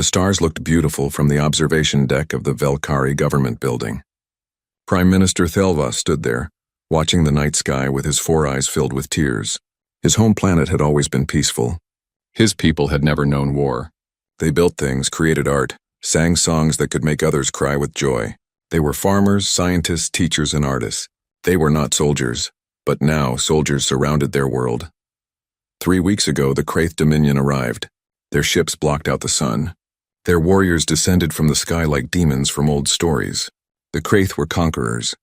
The stars looked beautiful from the observation deck of the Velkari government building. Prime Minister Thelva stood there, watching the night sky with his 4 eyes filled with tears. His home planet had always been peaceful. His people had never known war. They built things, created art, sang songs that could make others cry with joy. They were farmers, scientists, teachers, and artists. They were not soldiers, but now soldiers surrounded their world. 3 weeks ago, the Kraith Dominion arrived. Their ships blocked out the sun. Their warriors descended from the sky like demons from old stories. The Kraith were conquerors.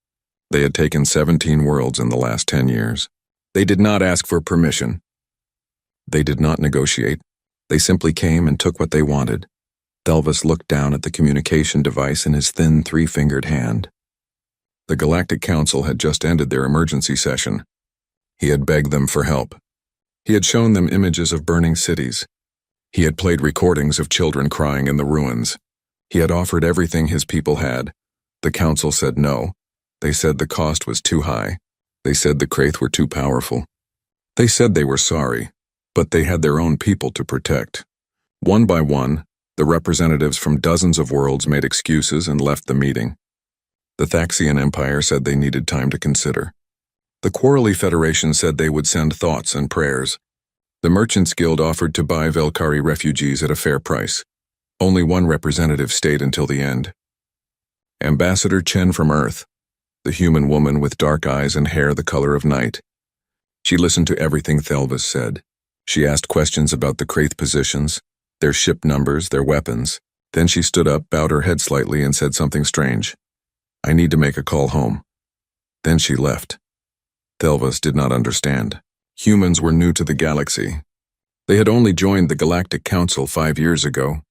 They had taken 17 worlds in the last 10 years. They did not ask for permission. They did not negotiate. They simply came and took what they wanted. Thelvas looked down at the communication device in his thin 3-fingered hand. The Galactic Council had just ended their emergency session. He had begged them for help. He had shown them images of burning cities. He had played recordings of children crying in the ruins. He had offered everything his people had. The council said no. They said the cost was too high. They said the Kraith were too powerful. They said they were sorry, but they had their own people to protect. One by one, the representatives from dozens of worlds made excuses and left the meeting. The Thaxian Empire said they needed time to consider. The Quarrelly Federation said they would send thoughts and prayers. The Merchants Guild offered to buy Velkari refugees at a fair price. Only one representative stayed until the end. Ambassador Chen from Earth, the human woman with dark eyes and hair the color of night. She listened to everything Thelvas said. She asked questions about the Kraith positions, their ship numbers, their weapons. Then she stood up, bowed her head slightly, and said something strange. "I need to make a call home." Then she left. Thelvas did not understand. Humans were new to the galaxy. They had only joined the Galactic Council 5 years ago.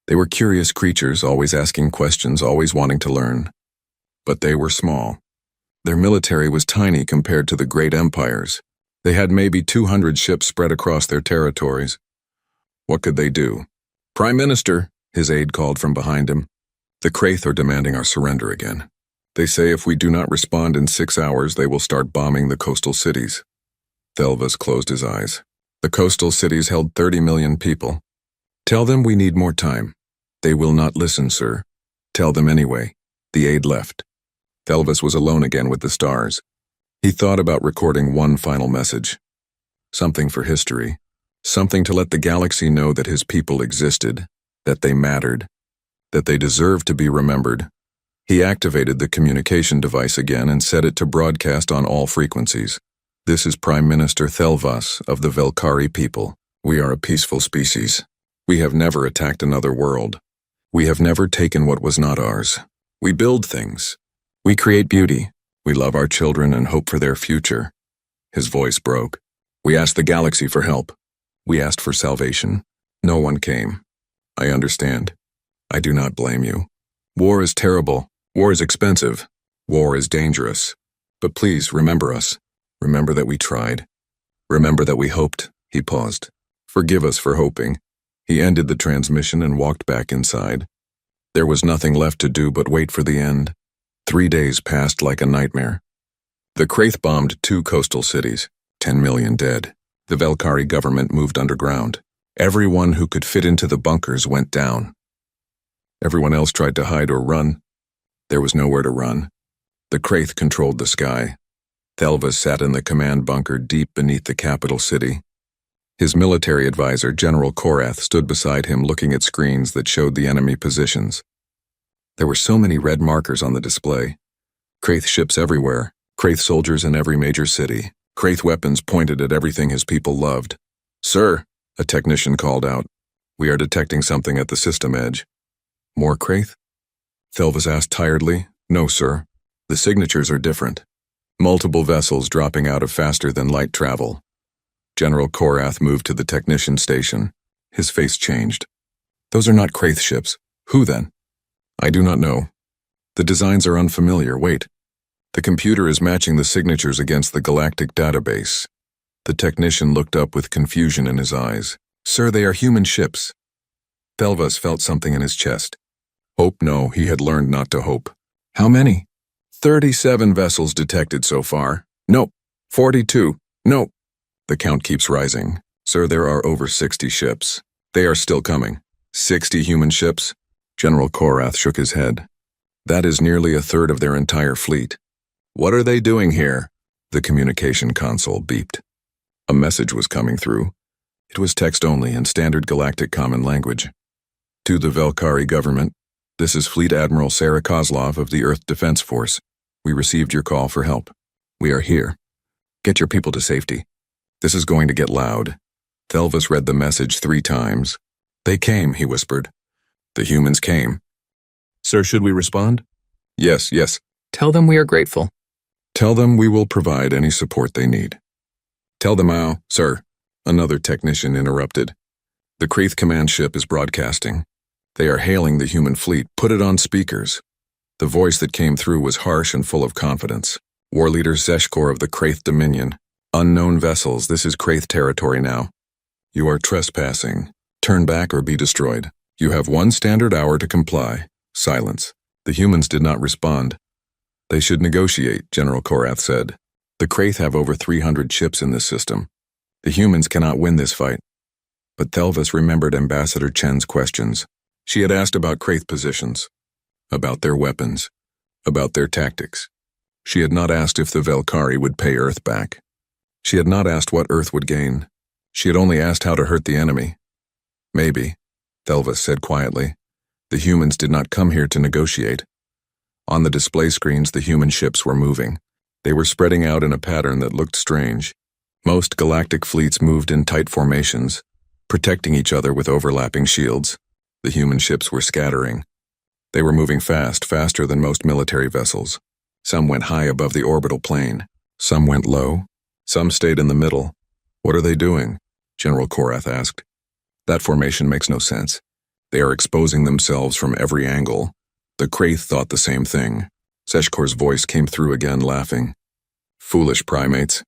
They were curious creatures, always asking questions, always wanting to learn. But they were small. Their military was tiny compared to the great empires. They had maybe 200 ships spread across their territories. What could they do? "Prime Minister," his aide called from behind him. "The Kraith are demanding our surrender again. They say if we do not respond in 6 hours, they will start bombing the coastal cities." Thelvas closed his eyes. The coastal cities held 30 million people. "Tell them we need more time." "They will not listen, sir." "Tell them anyway." The aide left. Thelvas was alone again with the stars. He thought about recording one final message. Something for history. Something to let the galaxy know that his people existed, that they mattered, that they deserved to be remembered. He activated the communication device again and set it to broadcast on all frequencies. "This is Prime Minister Thelvas of the Velkari people. We are a peaceful species. We have never attacked another world. We have never taken what was not ours. We build things. We create beauty. We love our children and hope for their future." His voice broke. "We asked the galaxy for help. We asked for salvation. No one came. I understand. I do not blame you. War is terrible. War is expensive. War is dangerous. But please remember us. Remember that we tried. Remember that we hoped." He paused. "Forgive us for hoping." He ended the transmission and walked back inside. There was nothing left to do but wait for the end. 3 days passed like a nightmare. The Kraith bombed 2 coastal cities, 10 million dead. The Velkari government moved underground. Everyone who could fit into the bunkers went down. Everyone else tried to hide or run. There was nowhere to run. The Kraith controlled the sky. Thelvas sat in the command bunker deep beneath the capital city. His military advisor, General Korath, stood beside him looking at screens that showed the enemy positions. There were so many red markers on the display. Kraith ships everywhere, Kraith soldiers in every major city, Kraith weapons pointed at everything his people loved. "Sir," a technician called out, "we are detecting something at the system edge." "More Kraith?" Thelvas asked tiredly. "No, sir. The signatures are different. Multiple vessels dropping out of faster-than-light travel." General Korath moved to the technician station. His face changed. "Those are not Kraith ships. Who then?" "I do not know. The designs are unfamiliar. Wait. The computer is matching the signatures against the galactic database." The technician looked up with confusion in his eyes. "Sir, they are human ships." Thelvas felt something in his chest. Hope, no, he had learned not to hope. "How many?" 37 vessels detected so far. "No. 42. No." The count keeps rising. "Sir, there are over 60 ships. They are still coming." 60 human ships? General Korath shook his head. That is nearly a third of their entire fleet. What are they doing here? The communication console beeped. A message was coming through. It was text only in standard galactic common language. To the Velkari government, this is Fleet Admiral Sarah Kozlov of the Earth Defense Force. We received your call for help. We are here. Get your people to safety. This is going to get loud. Thelvis read the message 3 times. They came, he whispered. The humans came. Sir, should we respond? Yes. Tell them we are grateful. Tell them we will provide any support they need. Tell them sir. Another technician interrupted. The Kraith command ship is broadcasting. They are hailing the human fleet. Put it on speakers. The voice that came through was harsh and full of confidence. War Leader Zeshkor of the Kraith Dominion. Unknown vessels, this is Kraith territory now. You are trespassing. Turn back or be destroyed. You have 1 standard hour to comply. Silence. The humans did not respond. They should negotiate, General Korath said. The Kraith have over 300 ships in this system. The humans cannot win this fight. But Thelvis remembered Ambassador Chen's questions. She had asked about Kraith positions, about their weapons, about their tactics. She had not asked if the Velkari would pay Earth back. She had not asked what Earth would gain. She had only asked how to hurt the enemy. Maybe, Thelvis said quietly. The humans did not come here to negotiate. On the display screens, the human ships were moving. They were spreading out in a pattern that looked strange. Most galactic fleets moved in tight formations, protecting each other with overlapping shields. The human ships were scattering. They were moving fast, faster than most military vessels. Some went high above the orbital plane. Some went low. Some stayed in the middle. What are they doing? General Korath asked. That formation makes no sense. They are exposing themselves from every angle. The Kraith thought the same thing. Zeshkor's voice came through again, laughing. Foolish primates.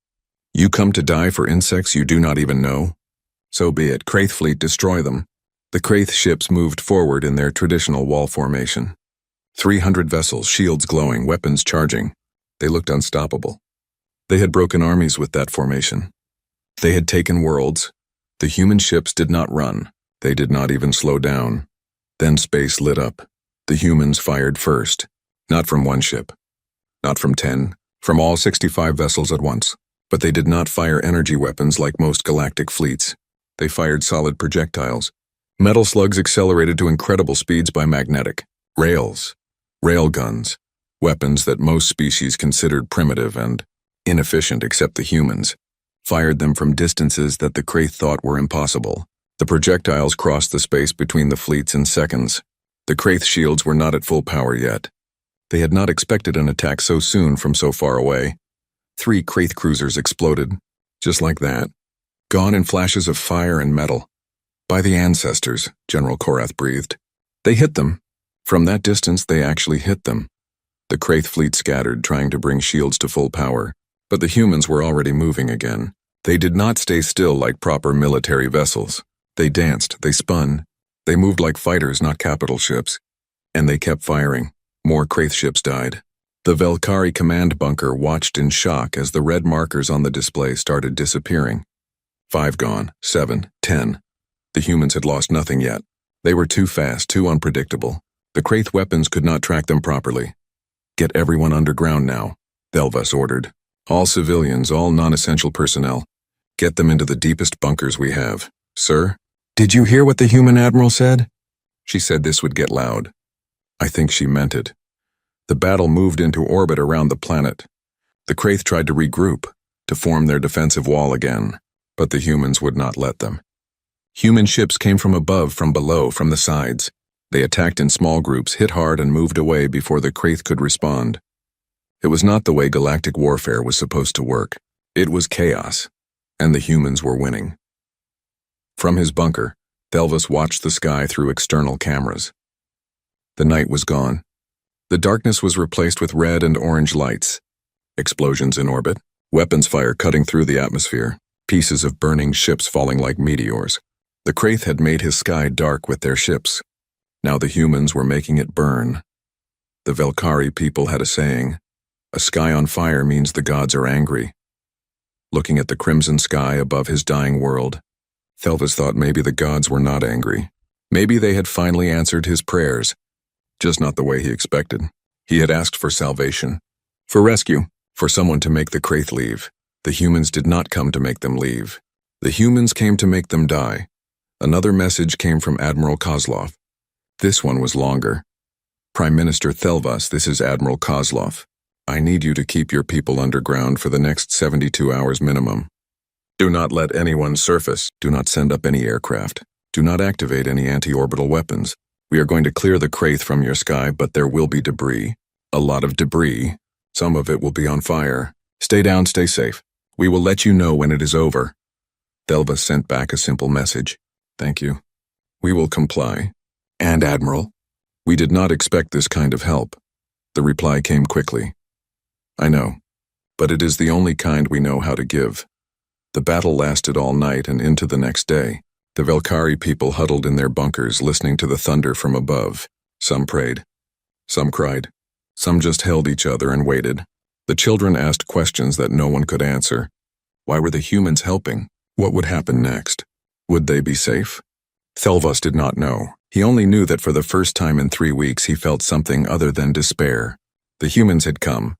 You come to die for insects you do not even know? So be it. Kraith fleet, destroy them. The Kraith ships moved forward in their traditional wall formation. 300 vessels, shields glowing, weapons charging. They looked unstoppable. They had broken armies with that formation. They had taken worlds. The human ships did not run. They did not even slow down. Then space lit up. The humans fired first. Not from 1 ship. Not from 10. From all 65 vessels at once. But they did not fire energy weapons like most galactic fleets. They fired solid projectiles. Metal slugs accelerated to incredible speeds by magnetic. Rails. Railguns. Weapons that most species considered primitive and inefficient except the humans. Fired them from distances that the Kraith thought were impossible. The projectiles crossed the space between the fleets in seconds. The Kraith shields were not at full power yet. They had not expected an attack so soon from so far away. 3 Kraith cruisers exploded, just like that, gone in flashes of fire and metal. By the ancestors, General Korath breathed. They hit them. From that distance, they actually hit them. The Kraith fleet scattered, trying to bring shields to full power, but the humans were already moving again. They did not stay still like proper military vessels. They danced, they spun. They moved like fighters, not capital ships. And they kept firing. More Kraith ships died. The Velkari command bunker watched in shock as the red markers on the display started disappearing. 5 gone, 7, 10. The humans had lost nothing yet. They were too fast, too unpredictable. The Kraith weapons could not track them properly. Get everyone underground now, Thelvis ordered. All civilians, all non-essential personnel. Get them into the deepest bunkers we have. Sir? Did you hear what the human admiral said? She said this would get loud. I think she meant it. The battle moved into orbit around the planet. The Kraith tried to regroup, to form their defensive wall again, but the humans would not let them. Human ships came from above, from below, from the sides. They attacked in small groups, hit hard, and moved away before the Kraith could respond. It was not the way galactic warfare was supposed to work. It was chaos, and the humans were winning. From his bunker, Thelvis watched the sky through external cameras. The night was gone. The darkness was replaced with red and orange lights. Explosions in orbit, weapons fire cutting through the atmosphere, pieces of burning ships falling like meteors. The Kraith had made his sky dark with their ships. Now the humans were making it burn. The Velkari people had a saying, "A sky on fire means the gods are angry." Looking at the crimson sky above his dying world, Thelvis thought maybe the gods were not angry. Maybe they had finally answered his prayers, just not the way he expected. He had asked for salvation, for rescue, for someone to make the Kraith leave. The humans did not come to make them leave. The humans came to make them die. Another message came from Admiral Kozlov. This one was longer. Prime Minister Thelvas, this is Admiral Kozlov. I need you to keep your people underground for the next 72 hours minimum. Do not let anyone surface. Do not send up any aircraft. Do not activate any anti-orbital weapons. We are going to clear the Kraith from your sky, but there will be debris. A lot of debris. Some of it will be on fire. Stay down, stay safe. We will let you know when it is over. Thelvas sent back a simple message. Thank you. We will comply. And Admiral, we did not expect this kind of help. The reply came quickly. I know, but it is the only kind we know how to give. The battle lasted all night and into the next day. The Velkari people huddled in their bunkers listening to the thunder from above. Some prayed. Some cried. Some just held each other and waited. The children asked questions that no one could answer. Why were the humans helping? What would happen next? Would they be safe? Thelvas did not know. He only knew that for the first time in 3 weeks he felt something other than despair. The humans had come.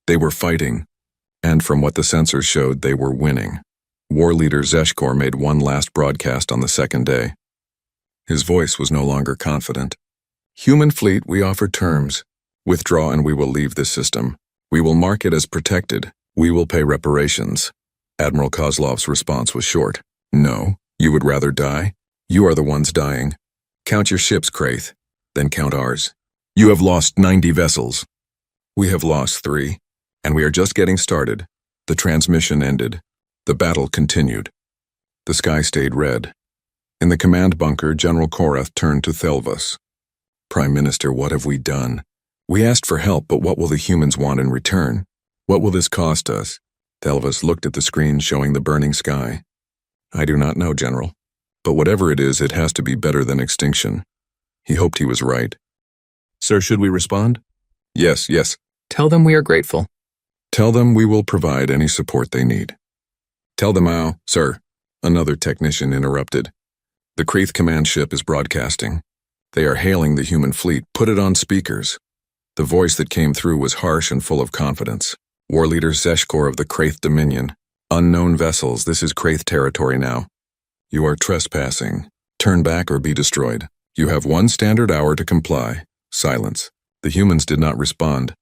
They were fighting. And from what the sensors showed, they were winning. War leader Zeshkor made one last broadcast on the second day. His voice was no longer confident. Human fleet, we offer terms. Withdraw and we will leave this system. We will mark it as protected. We will pay reparations. Admiral Kozlov's response was short. No, you would rather die? You are the ones dying. Count your ships, Kraith. Then count ours. You have lost 90 vessels. We have lost 3. And we are just getting started. The transmission ended. The battle continued. The sky stayed red. In the command bunker, General Korath turned to Thelvas. Prime Minister, what have we done? We asked for help, but what will the humans want in return? What will this cost us? Thelvas looked at the screen showing the burning sky. I do not know, General. But whatever it is, it has to be better than extinction. He hoped he was right. Sir, should we respond? Yes, yes. Tell them we are grateful. Tell them we will provide any support they need. Tell them how, sir. Another technician interrupted. The Kraith command ship is broadcasting. They are hailing the human fleet. Put it on speakers. The voice that came through was harsh and full of confidence. War leader Zeshkor of the Kraith Dominion. Unknown vessels, this is Kraith territory now. You are trespassing. Turn back or be destroyed. You have 1 standard hour to comply. Silence. The humans did not respond.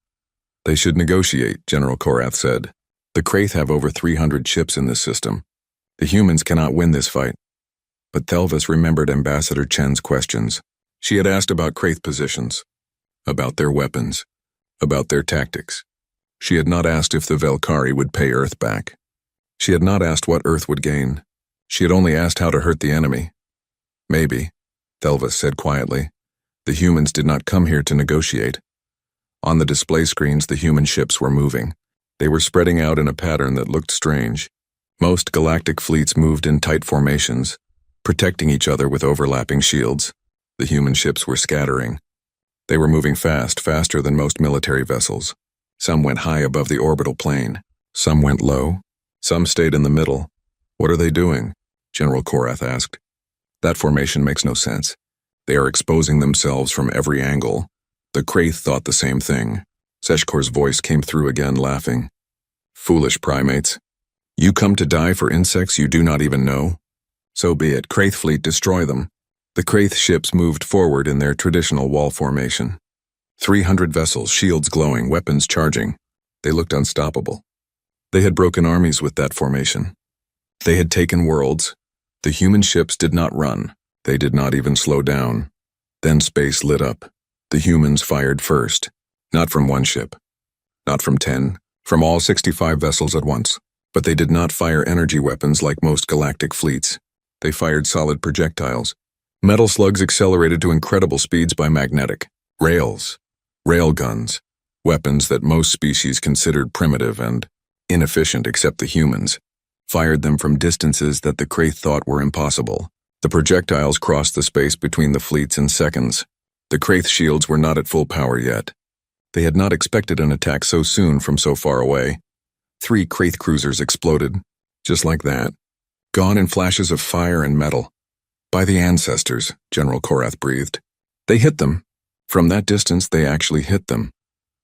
They should negotiate, General Korath said. The Kraith have over 300 ships in this system. The humans cannot win this fight. But Thelvas remembered Ambassador Chen's questions. She had asked about Kraith positions, about their weapons, about their tactics. She had not asked if the Velkari would pay Earth back. She had not asked what Earth would gain. She had only asked how to hurt the enemy. Maybe, Thelvas said quietly. The humans did not come here to negotiate. On the display screens, the human ships were moving. They were spreading out in a pattern that looked strange. Most galactic fleets moved in tight formations, protecting each other with overlapping shields. The human ships were scattering. They were moving fast, faster than most military vessels. Some went high above the orbital plane. Some went low. Some stayed in the middle. What are they doing? General Korath asked. That formation makes no sense. They are exposing themselves from every angle. The Kraith thought the same thing. Zeshkor's voice came through again, laughing. Foolish primates. You come to die for insects you do not even know? So be it. Kraith fleet, destroy them. The Kraith ships moved forward in their traditional wall formation. 300 vessels, shields glowing, weapons charging. They looked unstoppable. They had broken armies with that formation. They had taken worlds. The human ships did not run. They did not even slow down. Then space lit up. The humans fired first. Not from one ship. Not from 10. From all 65 vessels at once. But they did not fire energy weapons like most galactic fleets. They fired solid projectiles. Metal slugs accelerated to incredible speeds by magnetic. Rails. Rail guns. Weapons that most species considered primitive and inefficient except the humans. Fired them from distances that the Kraith thought were impossible. The projectiles crossed the space between the fleets in seconds. The Kraith shields were not at full power yet. They had not expected an attack so soon from so far away. 3 Kraith cruisers exploded, just like that, gone in flashes of fire and metal. By the ancestors, General Korath breathed. They hit them. From that distance, they actually hit them.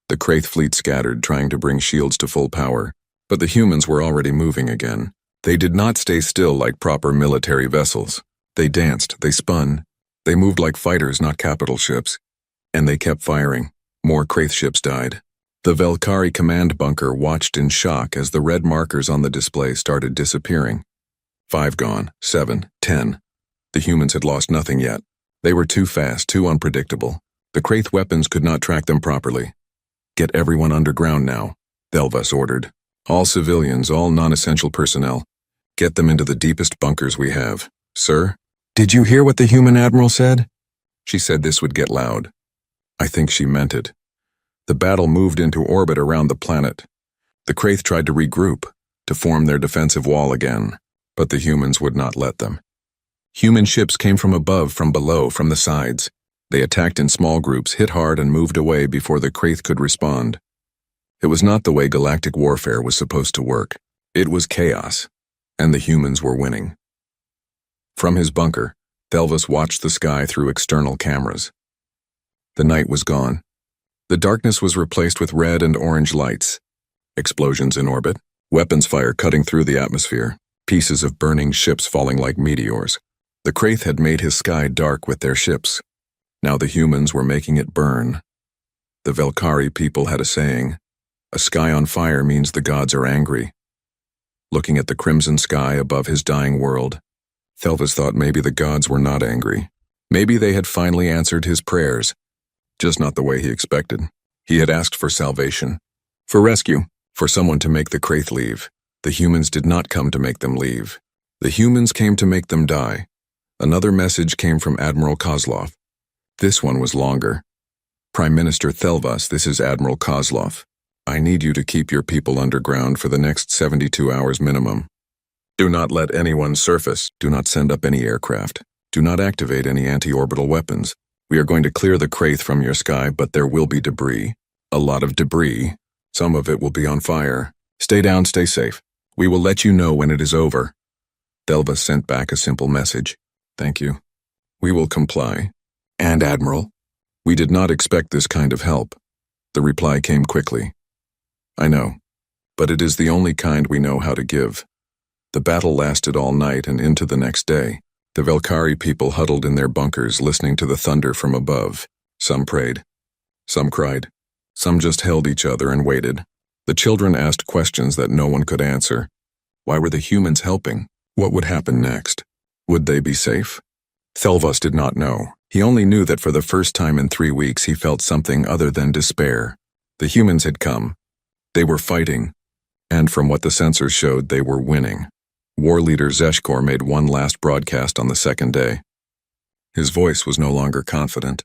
The Kraith fleet scattered, trying to bring shields to full power, but the humans were already moving again. They did not stay still like proper military vessels. They danced, they spun. They moved like fighters, not capital ships. And they kept firing. More Kraith ships died. The Velkhari command bunker watched in shock as the red markers on the display started disappearing. 5 gone, 7, 10. The humans had lost nothing yet. They were too fast, too unpredictable. The Kraith weapons could not track them properly. Get everyone underground now, Thelvas ordered. All civilians, all non-essential personnel. Get them into the deepest bunkers we have. Sir? Did you hear what the human admiral said? She said this would get loud. I think she meant it. The battle moved into orbit around the planet. The Kraith tried to regroup, to form their defensive wall again, but the humans would not let them. Human ships came from above, from below, from the sides. They attacked in small groups, hit hard, and moved away before the Kraith could respond. It was not the way galactic warfare was supposed to work. It was chaos, and the humans were winning. From his bunker, Thelvas watched the sky through external cameras. The night was gone. The darkness was replaced with red and orange lights. Explosions in orbit, weapons fire cutting through the atmosphere, pieces of burning ships falling like meteors. The Kraith had made his sky dark with their ships. Now the humans were making it burn. The Velkhari people had a saying, "A sky on fire means the gods are angry." Looking at the crimson sky above his dying world, Thelvas thought maybe the gods were not angry. Maybe they had finally answered his prayers, just not the way he expected. He had asked for salvation, for rescue, for someone to make the Kraith leave. The humans did not come to make them leave. The humans came to make them die. Another message came from Admiral Kozlov. This one was longer. Prime Minister Thelvas, this is Admiral Kozlov. I need you to keep your people underground for the next 72 hours minimum. Do not let anyone surface. Do not send up any aircraft. Do not activate any anti-orbital weapons. We are going to clear the Kraith from your sky, but there will be debris. A lot of debris. Some of it will be on fire. Stay down, stay safe. We will let you know when it is over. Thelvas sent back a simple message. Thank you. We will comply. And Admiral, we did not expect this kind of help. The reply came quickly. I know, but it is the only kind we know how to give. The battle lasted all night and into the next day. The Velkhari people huddled in their bunkers listening to the thunder from above. Some prayed. Some cried. Some just held each other and waited. The children asked questions that no one could answer. Why were the humans helping? What would happen next? Would they be safe? Thelvas did not know. He only knew that for the first time in 3 weeks he felt something other than despair. The humans had come. They were fighting. And from what the sensors showed, they were winning. War leader Zeshkor made one last broadcast on the second day. His voice was no longer confident.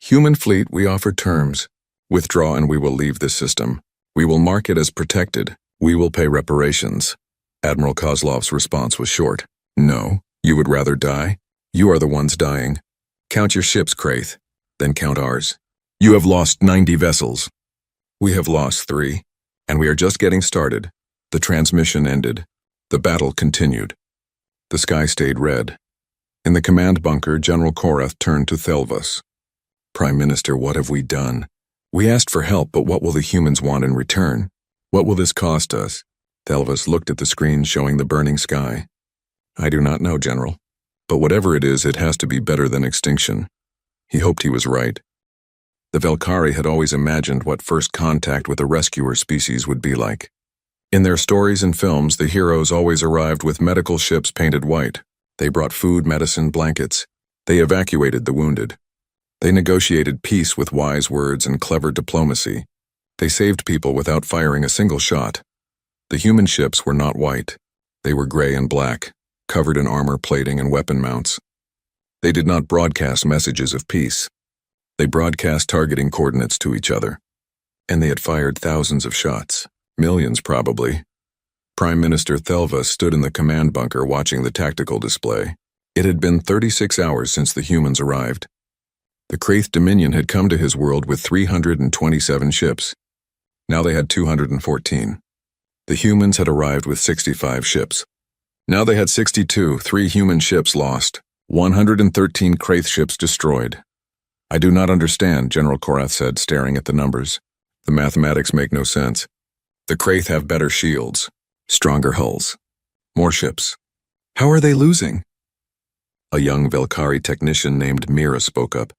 Human fleet, we offer terms. Withdraw and we will leave this system. We will mark it as protected. We will pay reparations. Admiral Kozlov's response was short. No, you would rather die? You are the ones dying. Count your ships, Kraith. Then count ours. You have lost 90 vessels. We have lost 3. And we are just getting started. The transmission ended. The battle continued. The sky stayed red. In the command bunker, General Korath turned to Thelvas. Prime Minister, what have we done? We asked for help, but what will the humans want in return? What will this cost us? Thelvas looked at the screen showing the burning sky. I do not know, General. But whatever it is, it has to be better than extinction. He hoped he was right. The Velkhari had always imagined what first contact with a rescuer species would be like. In their stories and films, the heroes always arrived with medical ships painted white. They brought food, medicine, blankets. They evacuated the wounded. They negotiated peace with wise words and clever diplomacy. They saved people without firing a single shot. The human ships were not white. They were gray and black, covered in armor plating and weapon mounts. They did not broadcast messages of peace. They broadcast targeting coordinates to each other. And they had fired thousands of shots. Millions, probably. Prime Minister Thelvas stood in the command bunker watching the tactical display. It had been 36 hours since the humans arrived. The Kraith Dominion had come to his world with 327 ships. Now they had 214. The humans had arrived with 65 ships. Now they had 62, 3 human ships lost. 113 Kraith ships destroyed. I do not understand, General Korath said, staring at the numbers. The mathematics make no sense. The Kraith have better shields, stronger hulls, more ships. How are they losing? A young Velkari technician named Mira spoke up.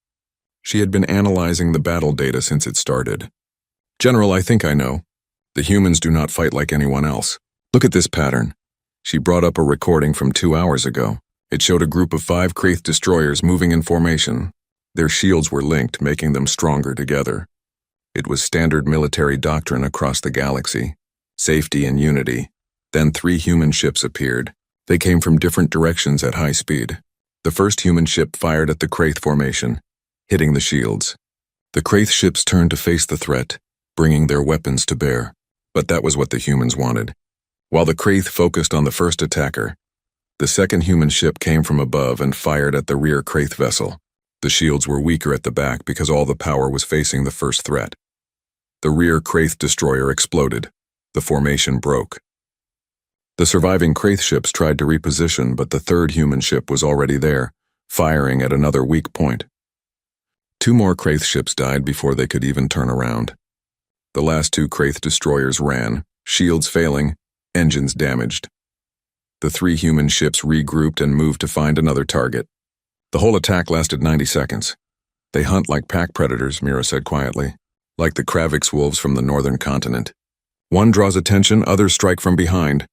She had been analyzing the battle data since it started. General, I think I know. The humans do not fight like anyone else. Look at this pattern. She brought up a recording from 2 hours ago. It showed a group of 5 Kraith destroyers moving in formation. Their shields were linked, making them stronger together. It was standard military doctrine across the galaxy. Safety and unity. Then 3 human ships appeared. They came from different directions at high speed. The first human ship fired at the Kraith formation, hitting the shields. The Kraith ships turned to face the threat, bringing their weapons to bear. But that was what the humans wanted. While the Kraith focused on the first attacker, the second human ship came from above and fired at the rear Kraith vessel. The shields were weaker at the back because all the power was facing the first threat. The rear Kraith destroyer exploded. The formation broke. The surviving Kraith ships tried to reposition, but the third human ship was already there, firing at another weak point. 2 more Kraith ships died before they could even turn around. The last 2 Kraith destroyers ran, shields failing, engines damaged. The 3 human ships regrouped and moved to find another target. The whole attack lasted 90 seconds. They hunt like pack predators, Mira said quietly, like the Kravix wolves from the northern continent. One draws attention, others strike from behind.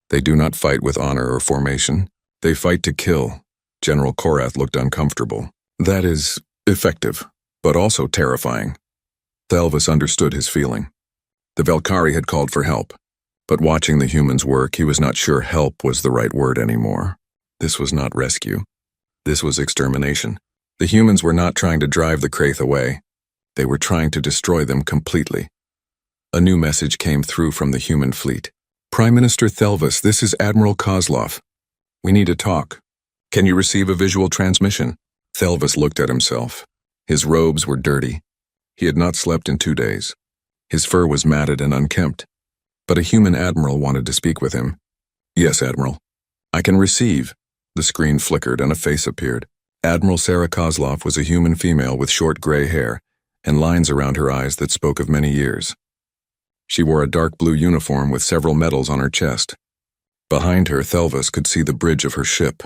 They do not fight with honor or formation. They fight to kill. General Korath looked uncomfortable. That is effective, but also terrifying. Thelvis understood his feeling. The Velkari had called for help, but watching the humans work, he was not sure help was the right word anymore. This was not rescue. This was extermination. The humans were not trying to drive the Kraith away. They were trying to destroy them completely. A new message came through from the human fleet. Prime Minister Thelvis, this is Admiral Kozlov. We need to talk. Can you receive a visual transmission? Thelvis looked at himself. His robes were dirty. He had not slept in 2 days. His fur was matted and unkempt. But a human admiral wanted to speak with him. Yes, Admiral. I can receive. The screen flickered and a face appeared. Admiral Sarah Kozlov was a human female with short gray hair and lines around her eyes that spoke of many years. She wore a dark blue uniform with several medals on her chest. Behind her, Thelvis could see the bridge of her ship.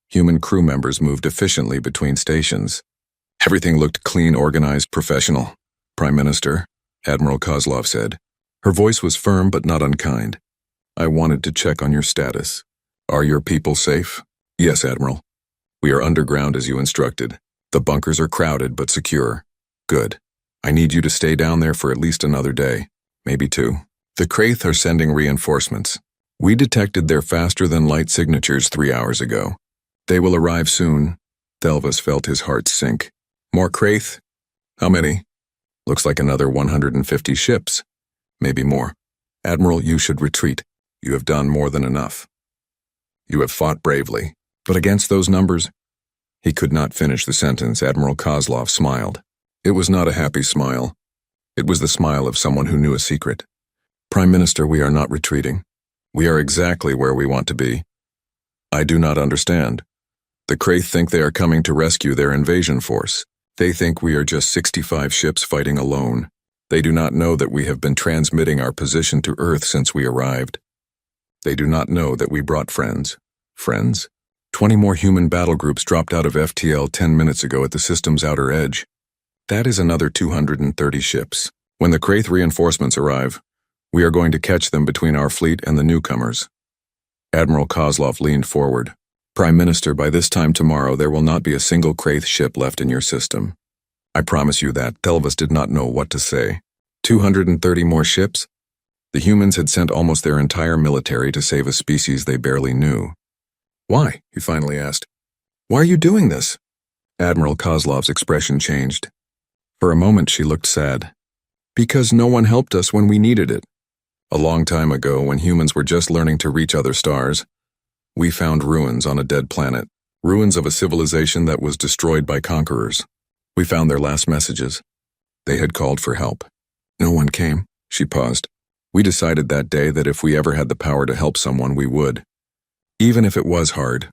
Human crew members moved efficiently between stations. Everything looked clean, organized, professional. Prime Minister, Admiral Kozlov said. Her voice was firm but not unkind. I wanted to check on your status. Are your people safe? Yes, Admiral. We are underground as you instructed. The bunkers are crowded but secure. Good. I need you to stay down there for at least another day. Maybe 2. The Kraith are sending reinforcements. We detected their faster-than-light signatures 3 hours ago. They will arrive soon. Thelvis felt his heart sink. More Kraith? How many? Looks like another 150 ships. Maybe more. Admiral, you should retreat. You have done more than enough. You have fought bravely. But against those numbers? He could not finish the sentence. Admiral Kozlov smiled. It was not a happy smile. It was the smile of someone who knew a secret. Prime Minister, we are not retreating. We are exactly where we want to be. I do not understand. The Kraith think they are coming to rescue their invasion force. They think we are just 65 ships fighting alone. They do not know that we have been transmitting our position to Earth since we arrived. They do not know that we brought friends. Friends? 20 more human battle groups dropped out of FTL 10 minutes ago at the system's outer edge. That is another 230 ships. When the Kraith reinforcements arrive, we are going to catch them between our fleet and the newcomers. Admiral Kozlov leaned forward. Prime Minister, by this time tomorrow there will not be a single Kraith ship left in your system. I promise you that. Thelvis did not know what to say. 230 more ships? The humans had sent almost their entire military to save a species they barely knew. Why? He finally asked. Why are you doing this? Admiral Kozlov's expression changed. For a moment she looked sad. Because no one helped us when we needed it. A long time ago, when humans were just learning to reach other stars, we found ruins on a dead planet, ruins of a civilization that was destroyed by conquerors. We found their last messages. They had called for help. No one came. She paused. We decided that day that if we ever had the power to help someone, we would. Even if it was hard.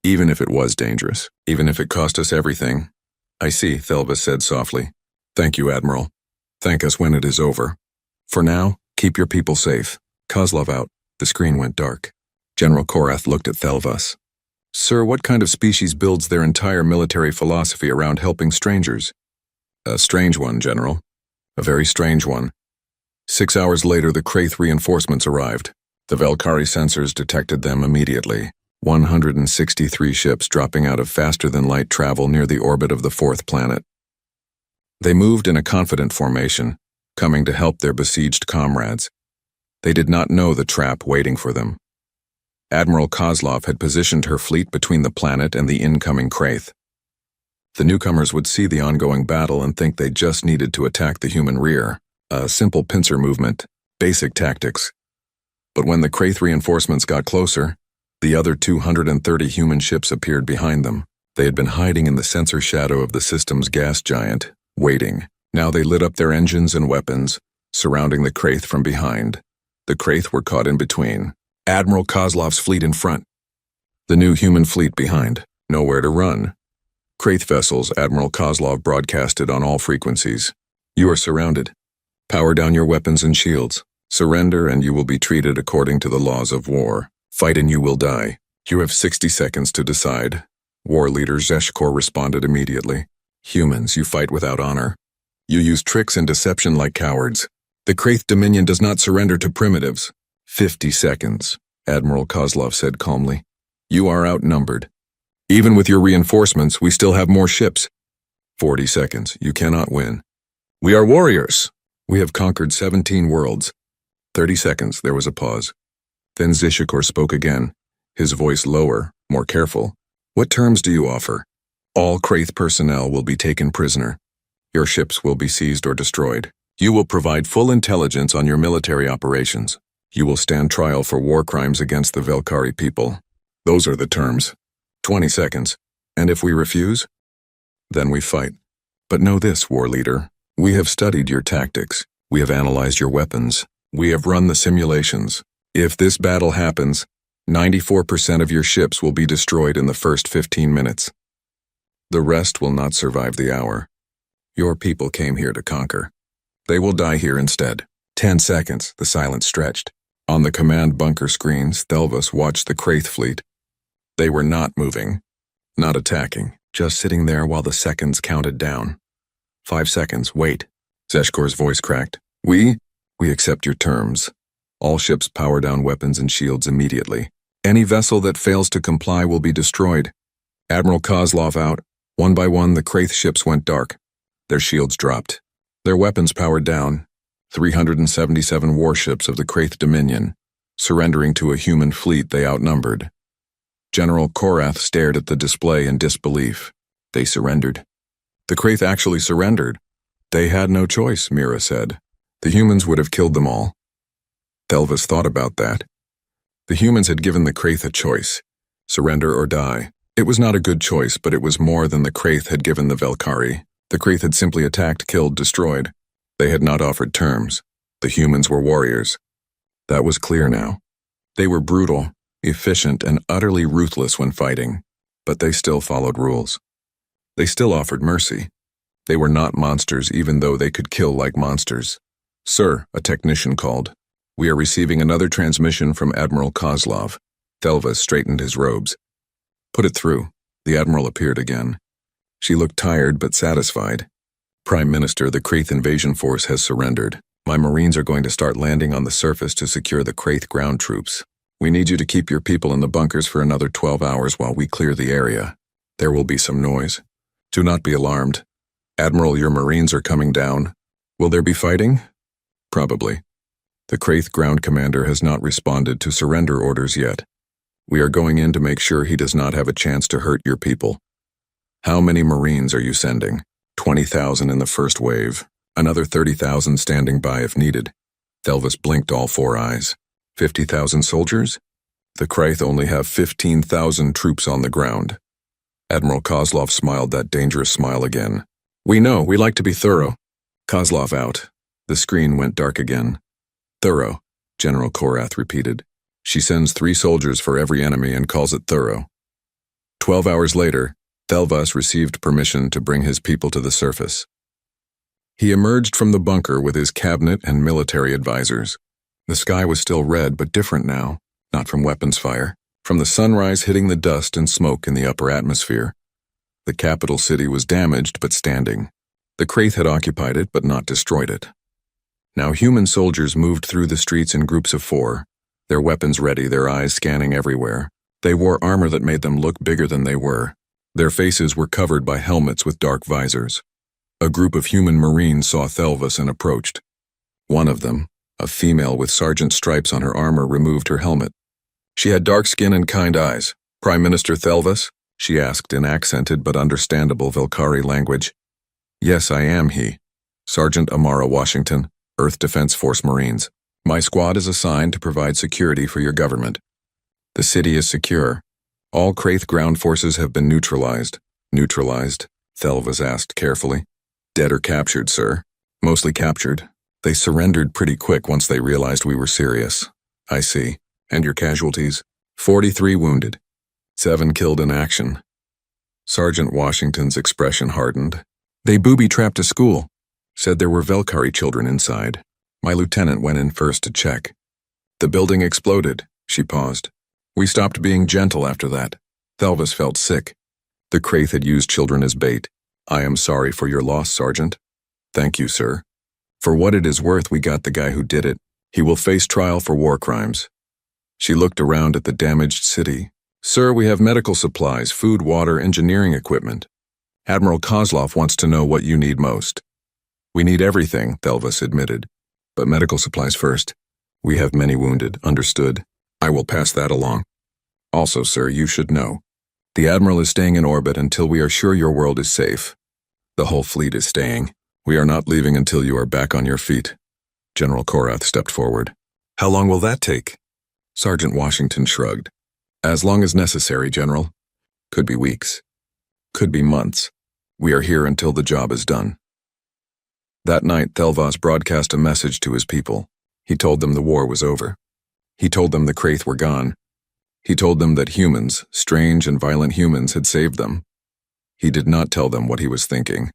Even if it was dangerous. Even if it cost us everything. I see, Thelva said softly. Thank you, Admiral. Thank us when it is over. For now, keep your people safe. Kozlov out. The screen went dark. General Korath looked at Thelvas. Sir, what kind of species builds their entire military philosophy around helping strangers? A strange one, General. A very strange one. 6 hours later, the Kraith reinforcements arrived. The Velkari sensors detected them immediately. 163 ships dropping out of faster-than-light travel near the orbit of the fourth planet. They moved in a confident formation, coming to help their besieged comrades. They did not know the trap waiting for them. Admiral Kozlov had positioned her fleet between the planet and the incoming Kraith. The newcomers would see the ongoing battle and think they just needed to attack the human rear. A simple pincer movement, basic tactics. But when the Kraith reinforcements got closer, the other 230 human ships appeared behind them. They had been hiding in the sensor shadow of the system's gas giant, waiting. Now they lit up their engines and weapons, surrounding the Kraith from behind. The Kraith were caught in between. Admiral Kozlov's fleet in front. The new human fleet behind. Nowhere to run. Kraith vessels, Admiral Kozlov broadcasted on all frequencies. You are surrounded. Power down your weapons and shields. Surrender and you will be treated according to the laws of war. Fight and you will die. You have 60 seconds to decide. War leader Zeshkor responded immediately. Humans, you fight without honor. You use tricks and deception like cowards. The Kraith Dominion does not surrender to primitives. 50 seconds, Admiral Kozlov said calmly. You are outnumbered. Even with your reinforcements, we still have more ships. 40 seconds, you cannot win. We are warriors. We have conquered 17 worlds. 30 seconds, there was a pause. Then Zishikor spoke again, his voice lower, more careful. What terms do you offer? All Kraith personnel will be taken prisoner. Your ships will be seized or destroyed. You will provide full intelligence on your military operations. You will stand trial for war crimes against the Velkari people. Those are the terms. 20 seconds. And if we refuse? Then we fight. But know this, war leader. We have studied your tactics. We have analyzed your weapons. We have run the simulations. If this battle happens, 94% of your ships will be destroyed in the first 15 minutes. The rest will not survive the hour. Your people came here to conquer. They will die here instead. 10 seconds, the silence stretched. On the command bunker screens, Thelvas watched the Kraith fleet. They were not moving, not attacking, just sitting there while the seconds counted down. 5 seconds, wait. Zeshkor's voice cracked. We accept your terms. All ships power down weapons and shields immediately. Any vessel that fails to comply will be destroyed. Admiral Kozlov out. One by one, the Kraith ships went dark. Their shields dropped. Their weapons powered down. 377 warships of the Kraith Dominion, surrendering to a human fleet they outnumbered. General Korath stared at the display in disbelief. They surrendered. The Kraith actually surrendered. They had no choice, Mira said. The humans would have killed them all. Thelvas thought about that. The humans had given the Kraith a choice, surrender or die. It was not a good choice, but it was more than the Kraith had given the Velkari. The Kraith had simply attacked, killed, destroyed. They had not offered terms. The humans were warriors. That was clear now. They were brutal, efficient, and utterly ruthless when fighting, but they still followed rules. They still offered mercy. They were not monsters even though they could kill like monsters. Sir, a technician called. We are receiving another transmission from Admiral Kozlov. Thelvas straightened his robes. Put it through. The Admiral appeared again. She looked tired but satisfied. Prime Minister, the Kraith invasion force has surrendered. My Marines are going to start landing on the surface to secure the Kraith ground troops. We need you to keep your people in the bunkers for another 12 hours while we clear the area. There will be some noise. Do not be alarmed. Admiral, your Marines are coming down. Will there be fighting? Probably. The Kraith ground commander has not responded to surrender orders yet. We are going in to make sure he does not have a chance to hurt your people. How many Marines are you sending? 20,000 in the first wave. Another 30,000 standing by if needed. Thelvas blinked all 4 eyes. 50,000 soldiers? The Kraith only have 15,000 troops on the ground. Admiral Kozlov smiled that dangerous smile again. We know, we like to be thorough. Kozlov out. The screen went dark again. Thorough, General Korath repeated. She sends 3 soldiers for every enemy and calls it thorough. 12 hours later, Thelvas received permission to bring his people to the surface. He emerged from the bunker with his cabinet and military advisors. The sky was still red, but different now, not from weapons fire, from the sunrise hitting the dust and smoke in the upper atmosphere. The capital city was damaged but standing. The Kraith had occupied it but not destroyed it. Now human soldiers moved through the streets in groups of 4, their weapons ready, their eyes scanning everywhere. They wore armor that made them look bigger than they were. Their faces were covered by helmets with dark visors. A group of human Marines saw Thelvas and approached. One of them, a female with sergeant stripes on her armor, removed her helmet. She had dark skin and kind eyes. "Prime Minister Thelvas?" she asked in accented but understandable Velkhari language. "Yes, I am he. Sergeant Amara Washington, Earth Defense Force Marines. My squad is assigned to provide security for your government. The city is secure. All Kraith ground forces have been neutralized." "Neutralized?" Thelvas asked carefully. "Dead or captured, sir?" "Mostly captured. They surrendered pretty quick once they realized we were serious." "I see. And your casualties?" 43 wounded. 7 killed in action." Sergeant Washington's expression hardened. "They booby-trapped a school. Said there were Velkhari children inside. My lieutenant went in first to check. The building exploded." She paused. "We stopped being gentle after that." Thelvas felt sick. The Kraith had used children as bait. "I am sorry for your loss, Sergeant." "Thank you, sir. For what it is worth, we got the guy who did it. He will face trial for war crimes." She looked around at the damaged city. "Sir, we have medical supplies, food, water, engineering equipment. Admiral Kozlov wants to know what you need most." "We need everything," Thelvas admitted. "But medical supplies first. We have many wounded." "Understood. I will pass that along. Also, sir, you should know. The Admiral is staying in orbit until we are sure your world is safe. The whole fleet is staying. We are not leaving until you are back on your feet." General Korath stepped forward. "How long will that take?" Sergeant Washington shrugged. "As long as necessary, General. Could be weeks. Could be months. We are here until the job is done." That night, Thelvas broadcast a message to his people. He told them the war was over. He told them the Kraith were gone. He told them that humans, strange and violent humans, had saved them. He did not tell them what he was thinking.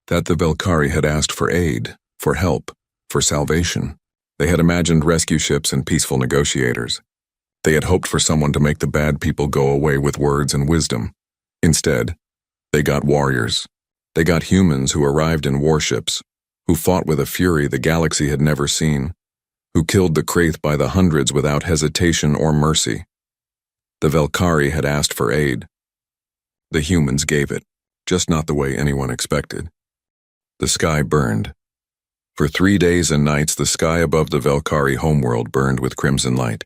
That the Velkhari had asked for aid, for help, for salvation. They had imagined rescue ships and peaceful negotiators. They had hoped for someone to make the bad people go away with words and wisdom. Instead, they got warriors. They got humans who arrived in warships, who fought with a fury the galaxy had never seen, who killed the Kraith by the hundreds without hesitation or mercy. The Velkhari had asked for aid. The humans gave it, just not the way anyone expected. The sky burned. For 3 days and nights, the sky above the Velkhari homeworld burned with crimson light.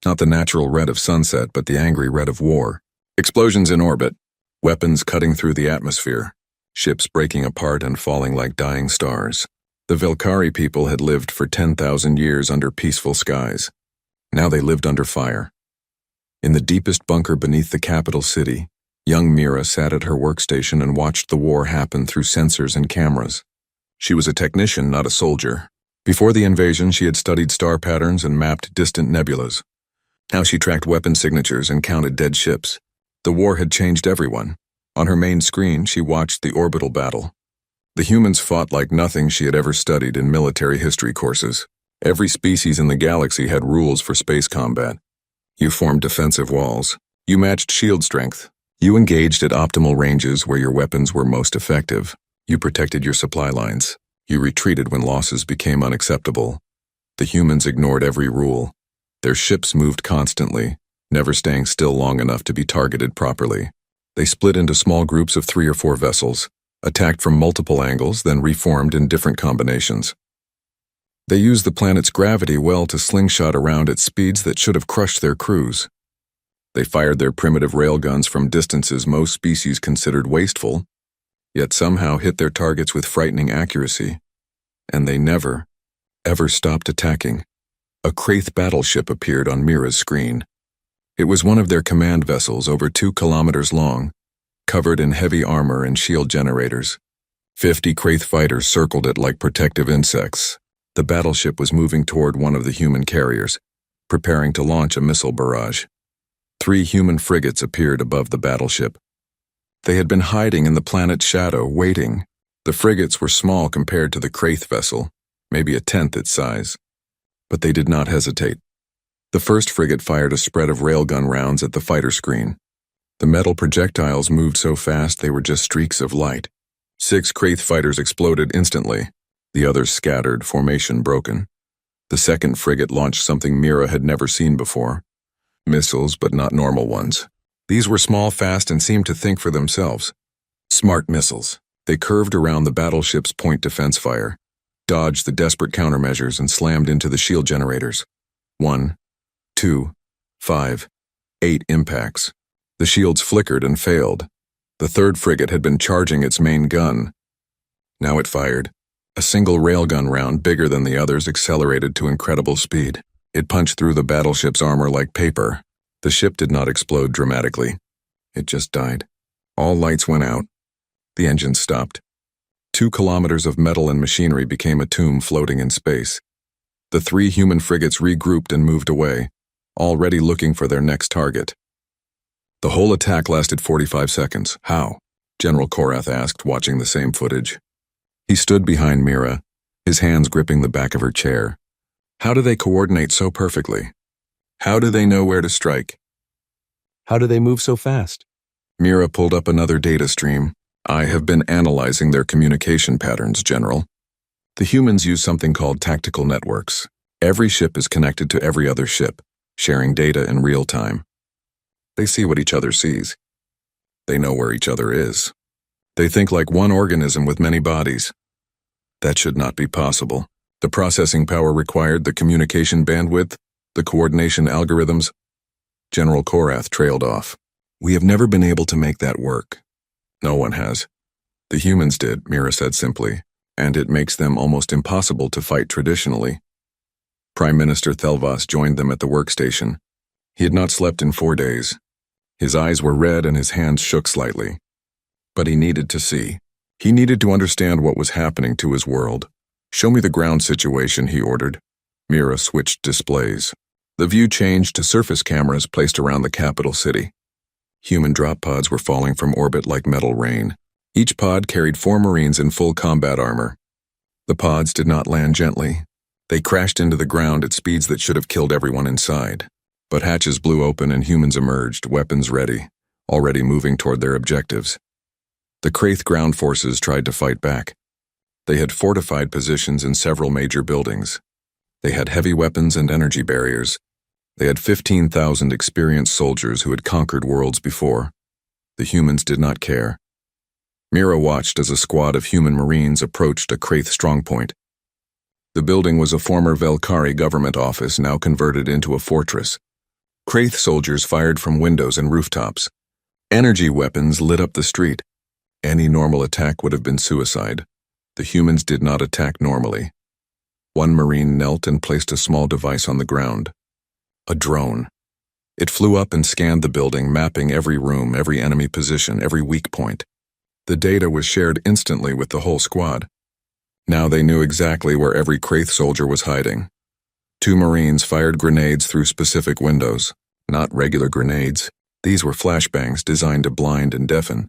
Not the natural red of sunset, but the angry red of war. Explosions in orbit, weapons cutting through the atmosphere, ships breaking apart and falling like dying stars. The Velkhari people had lived for 10,000 years under peaceful skies. Now they lived under fire. In the deepest bunker beneath the capital city, young Mira sat at her workstation and watched the war happen through sensors and cameras. She was a technician, not a soldier. Before the invasion, she had studied star patterns and mapped distant nebulas. Now she tracked weapon signatures and counted dead ships. The war had changed everyone. On her main screen, she watched the orbital battle. The humans fought like nothing she had ever studied in military history courses. Every species in the galaxy had rules for space combat. You formed defensive walls. You matched shield strength. You engaged at optimal ranges where your weapons were most effective. You protected your supply lines. You retreated when losses became unacceptable. The humans ignored every rule. Their ships moved constantly, never staying still long enough to be targeted properly. They split into small groups of 3 or 4 vessels, attacked from multiple angles, then reformed in different combinations. They used the planet's gravity well to slingshot around at speeds that should have crushed their crews. They fired their primitive railguns from distances most species considered wasteful, yet somehow hit their targets with frightening accuracy. And they never, ever stopped attacking. A Kraith battleship appeared on Mira's screen. It was one of their command vessels, over 2 kilometers long, covered in heavy armor and shield generators. 50 Kraith fighters circled it like protective insects. The battleship was moving toward one of the human carriers, preparing to launch a missile barrage. 3 human frigates appeared above the battleship. They had been hiding in the planet's shadow, waiting. The frigates were small compared to the Kraith vessel, maybe a tenth its size. But they did not hesitate. The first frigate fired a spread of railgun rounds at the fighter screen. The metal projectiles moved so fast they were just streaks of light. 6 Kraith fighters exploded instantly. The others scattered, formation broken. The second frigate launched something Mira had never seen before. Missiles, but not normal ones. These were small, fast, and seemed to think for themselves. Smart missiles. They curved around the battleship's point defense fire, dodged the desperate countermeasures, and slammed into the shield generators. 1, 2, 5, 8 impacts. The shields flickered and failed. The third frigate had been charging its main gun. Now it fired. A single railgun round, bigger than the others, accelerated to incredible speed. It punched through the battleship's armor like paper. The ship did not explode dramatically. It just died. All lights went out. The engines stopped. 2 kilometers of metal and machinery became a tomb floating in space. The 3 human frigates regrouped and moved away, already looking for their next target. The whole attack lasted 45 seconds. How? General Korath asked, watching the same footage. He stood behind Mira, his hands gripping the back of her chair. How do they coordinate so perfectly? How do they know where to strike? How do they move so fast? Mira pulled up another data stream. I have been analyzing their communication patterns, General. The humans use something called tactical networks. Every ship is connected to every other ship, sharing data in real time. They see what each other sees. They know where each other is. They think like one organism with many bodies. That should not be possible. The processing power required, the communication bandwidth, the coordination algorithms. General Korath trailed off. We have never been able to make that work. No one has. The humans did, Mira said simply, and it makes them almost impossible to fight traditionally. Prime Minister Thelvas joined them at the workstation. He had not slept in 4 days. His eyes were red and his hands shook slightly. But he needed to see. He needed to understand what was happening to his world. Show me the ground situation, he ordered. Mira switched displays. The view changed to surface cameras placed around the capital city. Human drop pods were falling from orbit like metal rain. Each pod carried 4 Marines in full combat armor. The pods did not land gently. They crashed into the ground at speeds that should have killed everyone inside. But hatches blew open and humans emerged, weapons ready, already moving toward their objectives. The Kraith ground forces tried to fight back. They had fortified positions in several major buildings. They had heavy weapons and energy barriers. They had 15,000 experienced soldiers who had conquered worlds before. The humans did not care. Mira watched as a squad of human Marines approached a Kraith strongpoint. The building was a former Velkari government office now converted into a fortress. Kraith soldiers fired from windows and rooftops. Energy weapons lit up the street. Any normal attack would have been suicide. The humans did not attack normally. One Marine knelt and placed a small device on the ground. A drone. It flew up and scanned the building, mapping every room, every enemy position, every weak point. The data was shared instantly with the whole squad. Now they knew exactly where every Kraith soldier was hiding. 2 Marines fired grenades through specific windows. Not regular grenades. These were flashbangs designed to blind and deafen.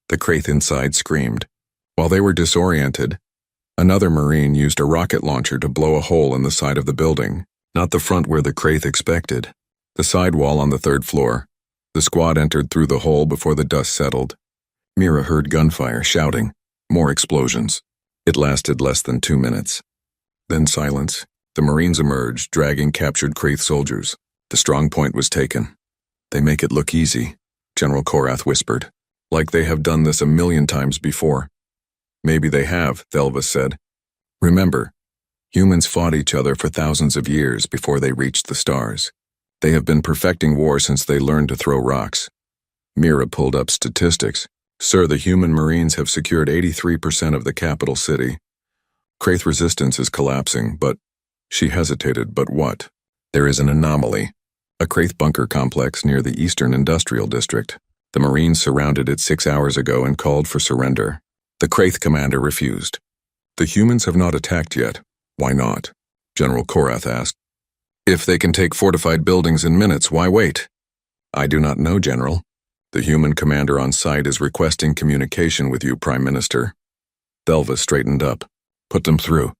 The Kraith inside screamed. While they were disoriented, another Marine used a rocket launcher to blow a hole in the side of the building, not the front where the Kraith expected. The side wall on the 3rd floor. The squad entered through the hole before the dust settled. Mira heard gunfire, shouting. More explosions. It lasted less than 2 minutes. Then silence. The Marines emerged, dragging captured Kraith soldiers. The strong point was taken. They make it look easy, General Korath whispered. Like they have done this a million times before. Maybe they have, Thelvas said. Remember, humans fought each other for thousands of years before they reached the stars. They have been perfecting war since they learned to throw rocks. Mira pulled up statistics. Sir, the human Marines have secured 83% of the capital city. Kraith resistance is collapsing, but... She hesitated, but what? There is an anomaly. A Kraith bunker complex near the Eastern Industrial District. The Marines surrounded it 6 hours ago and called for surrender. The Kraith commander refused. The humans have not attacked yet. Why not? General Korath asked. If they can take fortified buildings in minutes, why wait? I do not know, General. The human commander on site is requesting communication with you, Prime Minister. Thelva straightened up. Put them through.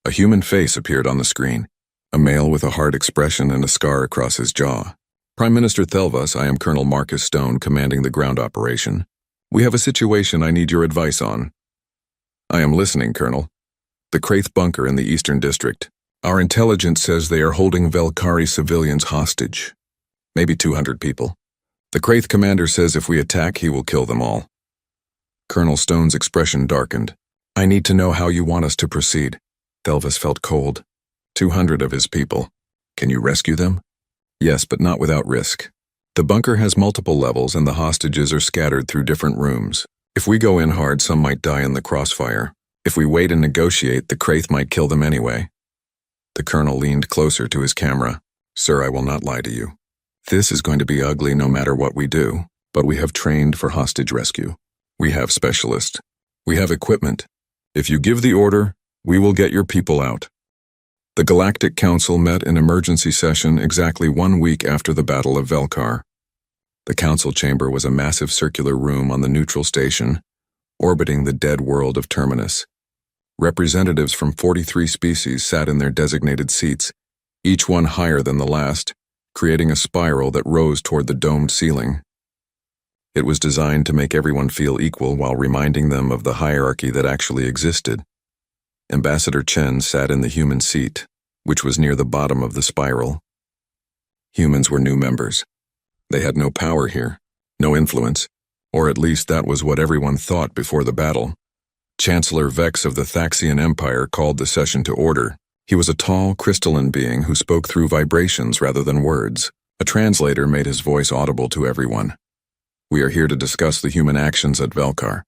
A human face appeared on the screen. A male with a hard expression and a scar across his jaw. Prime Minister Thelvas, I am Colonel Marcus Stone, commanding the ground operation. We have a situation I need your advice on. I am listening, Colonel. The Kraith bunker in the Eastern District. Our intelligence says they are holding Velkari civilians hostage. Maybe 200 people. The Kraith commander says if we attack, he will kill them all. Colonel Stone's expression darkened. I need to know how you want us to proceed. Thelvas felt cold. 200 of his people. Can you rescue them? Yes, but not without risk. The bunker has multiple levels and the hostages are scattered through different rooms. If we go in hard, some might die in the crossfire. If we wait and negotiate, the Kraith might kill them anyway. The colonel leaned closer to his camera. Sir, I will not lie to you. This is going to be ugly no matter what we do, but we have trained for hostage rescue. We have specialists. We have equipment. If you give the order, we will get your people out. The Galactic Council met in emergency session exactly 1 week after the Battle of Velkar. The council chamber was a massive circular room on the neutral station, orbiting the dead world of Terminus. Representatives from 43 species sat in their designated seats, each one higher than the last, creating a spiral that rose toward the domed ceiling. It was designed to make everyone feel equal while reminding them of the hierarchy that actually existed. Ambassador Chen sat in the human seat, which was near the bottom of the spiral. Humans were new members. They had no power here, no influence, or at least that was what everyone thought before the battle. Chancellor Vex of the Thaxian Empire called the session to order. He was a tall, crystalline being who spoke through vibrations rather than words. A translator made his voice audible to everyone. We are here to discuss the human actions at Velkar,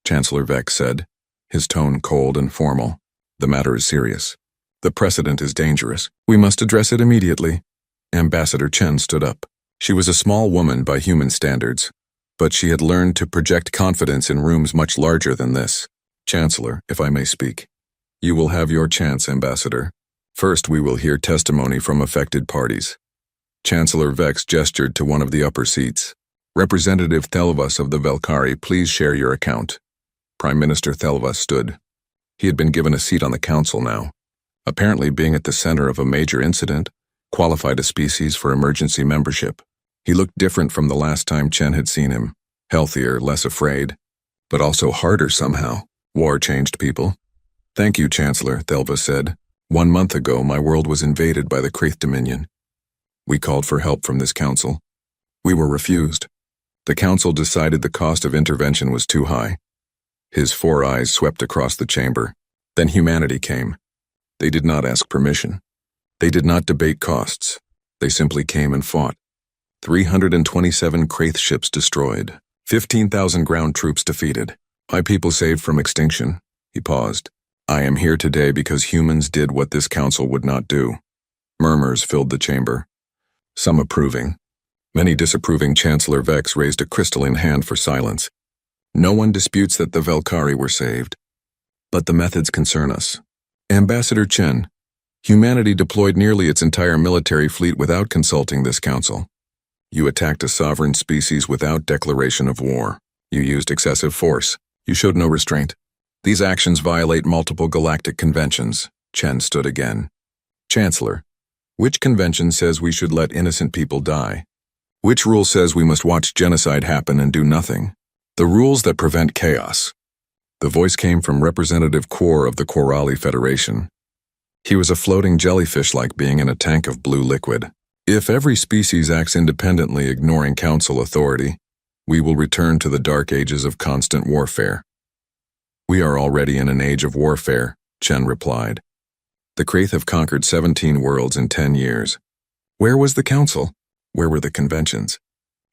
Chancellor Vex said, his tone cold and formal. The matter is serious. The precedent is dangerous. We must address it immediately. Ambassador Chen stood up. She was a small woman by human standards, but she had learned to project confidence in rooms much larger than this. Chancellor, if I may speak. You will have your chance, Ambassador. First, we will hear testimony from affected parties. Chancellor Vex gestured to one of the upper seats. Representative Thelvas of the Velkari, please share your account. Prime Minister Thelvas stood. He had been given a seat on the council now. Apparently, being at the center of a major incident qualified a species for emergency membership. He looked different from the last time Chen had seen him. Healthier, less afraid, but also harder somehow. War changed people. Thank you, Chancellor, Thelva said. 1 month ago, my world was invaded by the Kraith Dominion. We called for help from this council. We were refused. The council decided the cost of intervention was too high. His 4 eyes swept across the chamber. Then humanity came. They did not ask permission. They did not debate costs. They simply came and fought. 327 Kraith ships destroyed. 15,000 ground troops defeated. My people saved from extinction. He paused. I am here today because humans did what this council would not do. Murmurs filled the chamber. Some approving. Many disapproving. Chancellor Vex raised a crystalline hand for silence. No one disputes that the Velkari were saved. But the methods concern us. Ambassador Chen, humanity deployed nearly its entire military fleet without consulting this council. You attacked a sovereign species without declaration of war. You used excessive force. You showed no restraint. These actions violate multiple galactic conventions. Chen stood again. Chancellor, which convention says we should let innocent people die? Which rule says we must watch genocide happen and do nothing? The rules that prevent chaos. The voice came from Representative Quor of the Quorali Federation. He was a floating jellyfish-like being in a tank of blue liquid. If every species acts independently, ignoring council authority, we will return to the dark ages of constant warfare. We are already in an age of warfare, Chen replied. The Kraith have conquered 17 worlds in 10 years. Where was the council? Where were the conventions?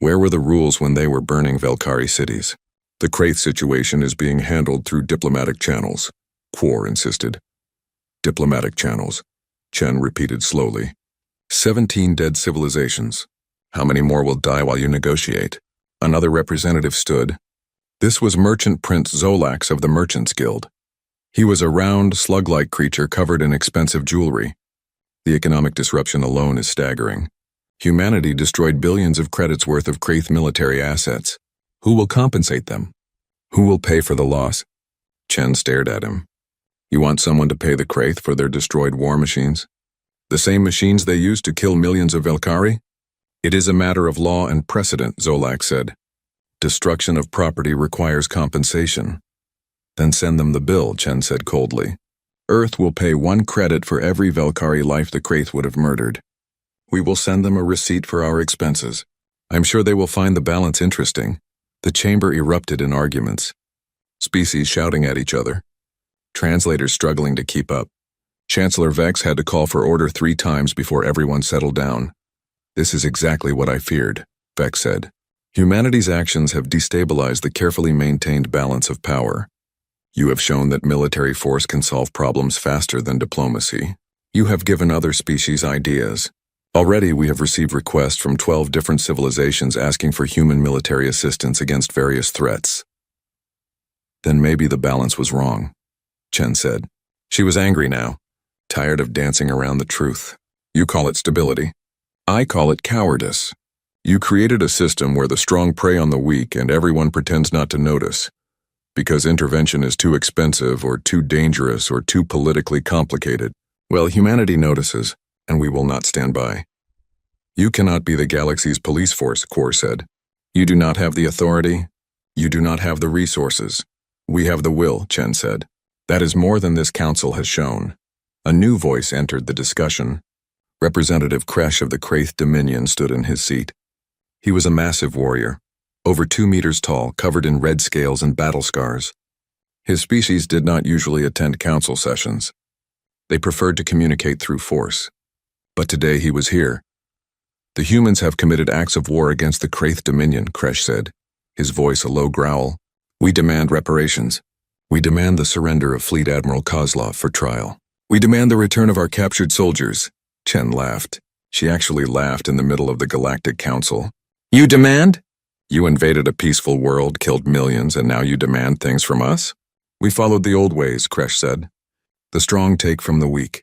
Where were the rules when they were burning Velkari cities? The Kraith situation is being handled through diplomatic channels, Quor insisted. Diplomatic channels, Chen repeated slowly. 17 dead civilizations. How many more will die while you negotiate? Another representative stood. This was Merchant Prince Zolax of the Merchants Guild. He was a round, slug-like creature covered in expensive jewelry. The economic disruption alone is staggering. Humanity destroyed billions of credits worth of Kraith military assets. Who will compensate them? Who will pay for the loss? Chen stared at him. You want someone to pay the Kraith for their destroyed war machines? The same machines they used to kill millions of Velkari? It is a matter of law and precedent, Zolak said. Destruction of property requires compensation. Then send them the bill, Chen said coldly. Earth will pay 1 credit for every Velkari life the Kraith would have murdered. We will send them a receipt for our expenses. I'm sure they will find the balance interesting. The chamber erupted in arguments. Species shouting at each other. Translators struggling to keep up. Chancellor Vex had to call for order 3 times before everyone settled down. This is exactly what I feared, Vex said. Humanity's actions have destabilized the carefully maintained balance of power. You have shown that military force can solve problems faster than diplomacy. You have given other species ideas. Already we have received requests from 12 different civilizations asking for human military assistance against various threats. Then maybe the balance was wrong, Chen said. She was angry now, tired of dancing around the truth. You call it stability. I call it cowardice. You created a system where the strong prey on the weak and everyone pretends not to notice, because intervention is too expensive or too dangerous or too politically complicated. Well, humanity notices, and we will not stand by. You cannot be the galaxy's police force, Kor said. You do not have the authority. You do not have the resources. We have the will, Chen said. That is more than this council has shown. A new voice entered the discussion. Representative Kresh of the Kraith Dominion stood in his seat. He was a massive warrior, over 2 meters tall, covered in red scales and battle scars. His species did not usually attend council sessions. They preferred to communicate through force. But today he was here. The humans have committed acts of war against the Kraith Dominion, Kresh said, his voice a low growl. We demand reparations. We demand the surrender of Fleet Admiral Kozlov for trial. We demand the return of our captured soldiers. Chen laughed. She actually laughed in the middle of the Galactic Council. You demand? You invaded a peaceful world, killed millions, and now you demand things from us? We followed the old ways, Kresh said. The strong take from the weak.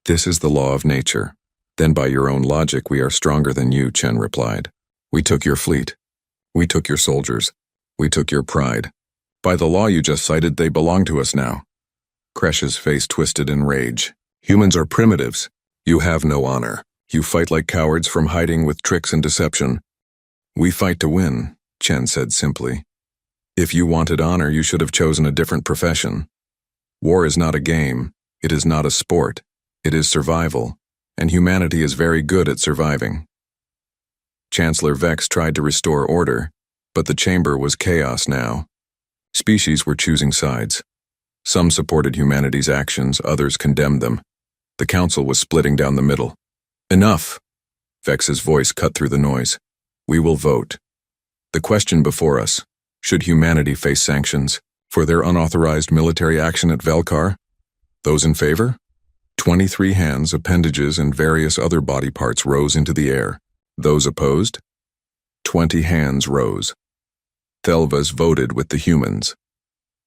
This is the law of nature. Then by your own logic we are stronger than you, Chen replied. We took your fleet. We took your soldiers. We took your pride. By the law you just cited, they belong to us now. Kresh's face twisted in rage. Humans are primitives. You have no honor. You fight like cowards from hiding with tricks and deception. We fight to win, Chen said simply. If you wanted honor, you should have chosen a different profession. War is not a game. It is not a sport. It is survival. And humanity is very good at surviving. Chancellor Vex tried to restore order, but the chamber was chaos now. Species were choosing sides. Some supported humanity's actions, others condemned them. The council was splitting down the middle. Enough! Vex's voice cut through the noise. We will vote. The question before us, should humanity face sanctions for their unauthorized military action at Velkar? Those in favor? 23 hands, appendages, and various other body parts rose into the air. Those opposed? 20 hands rose. Thelvas voted with the humans.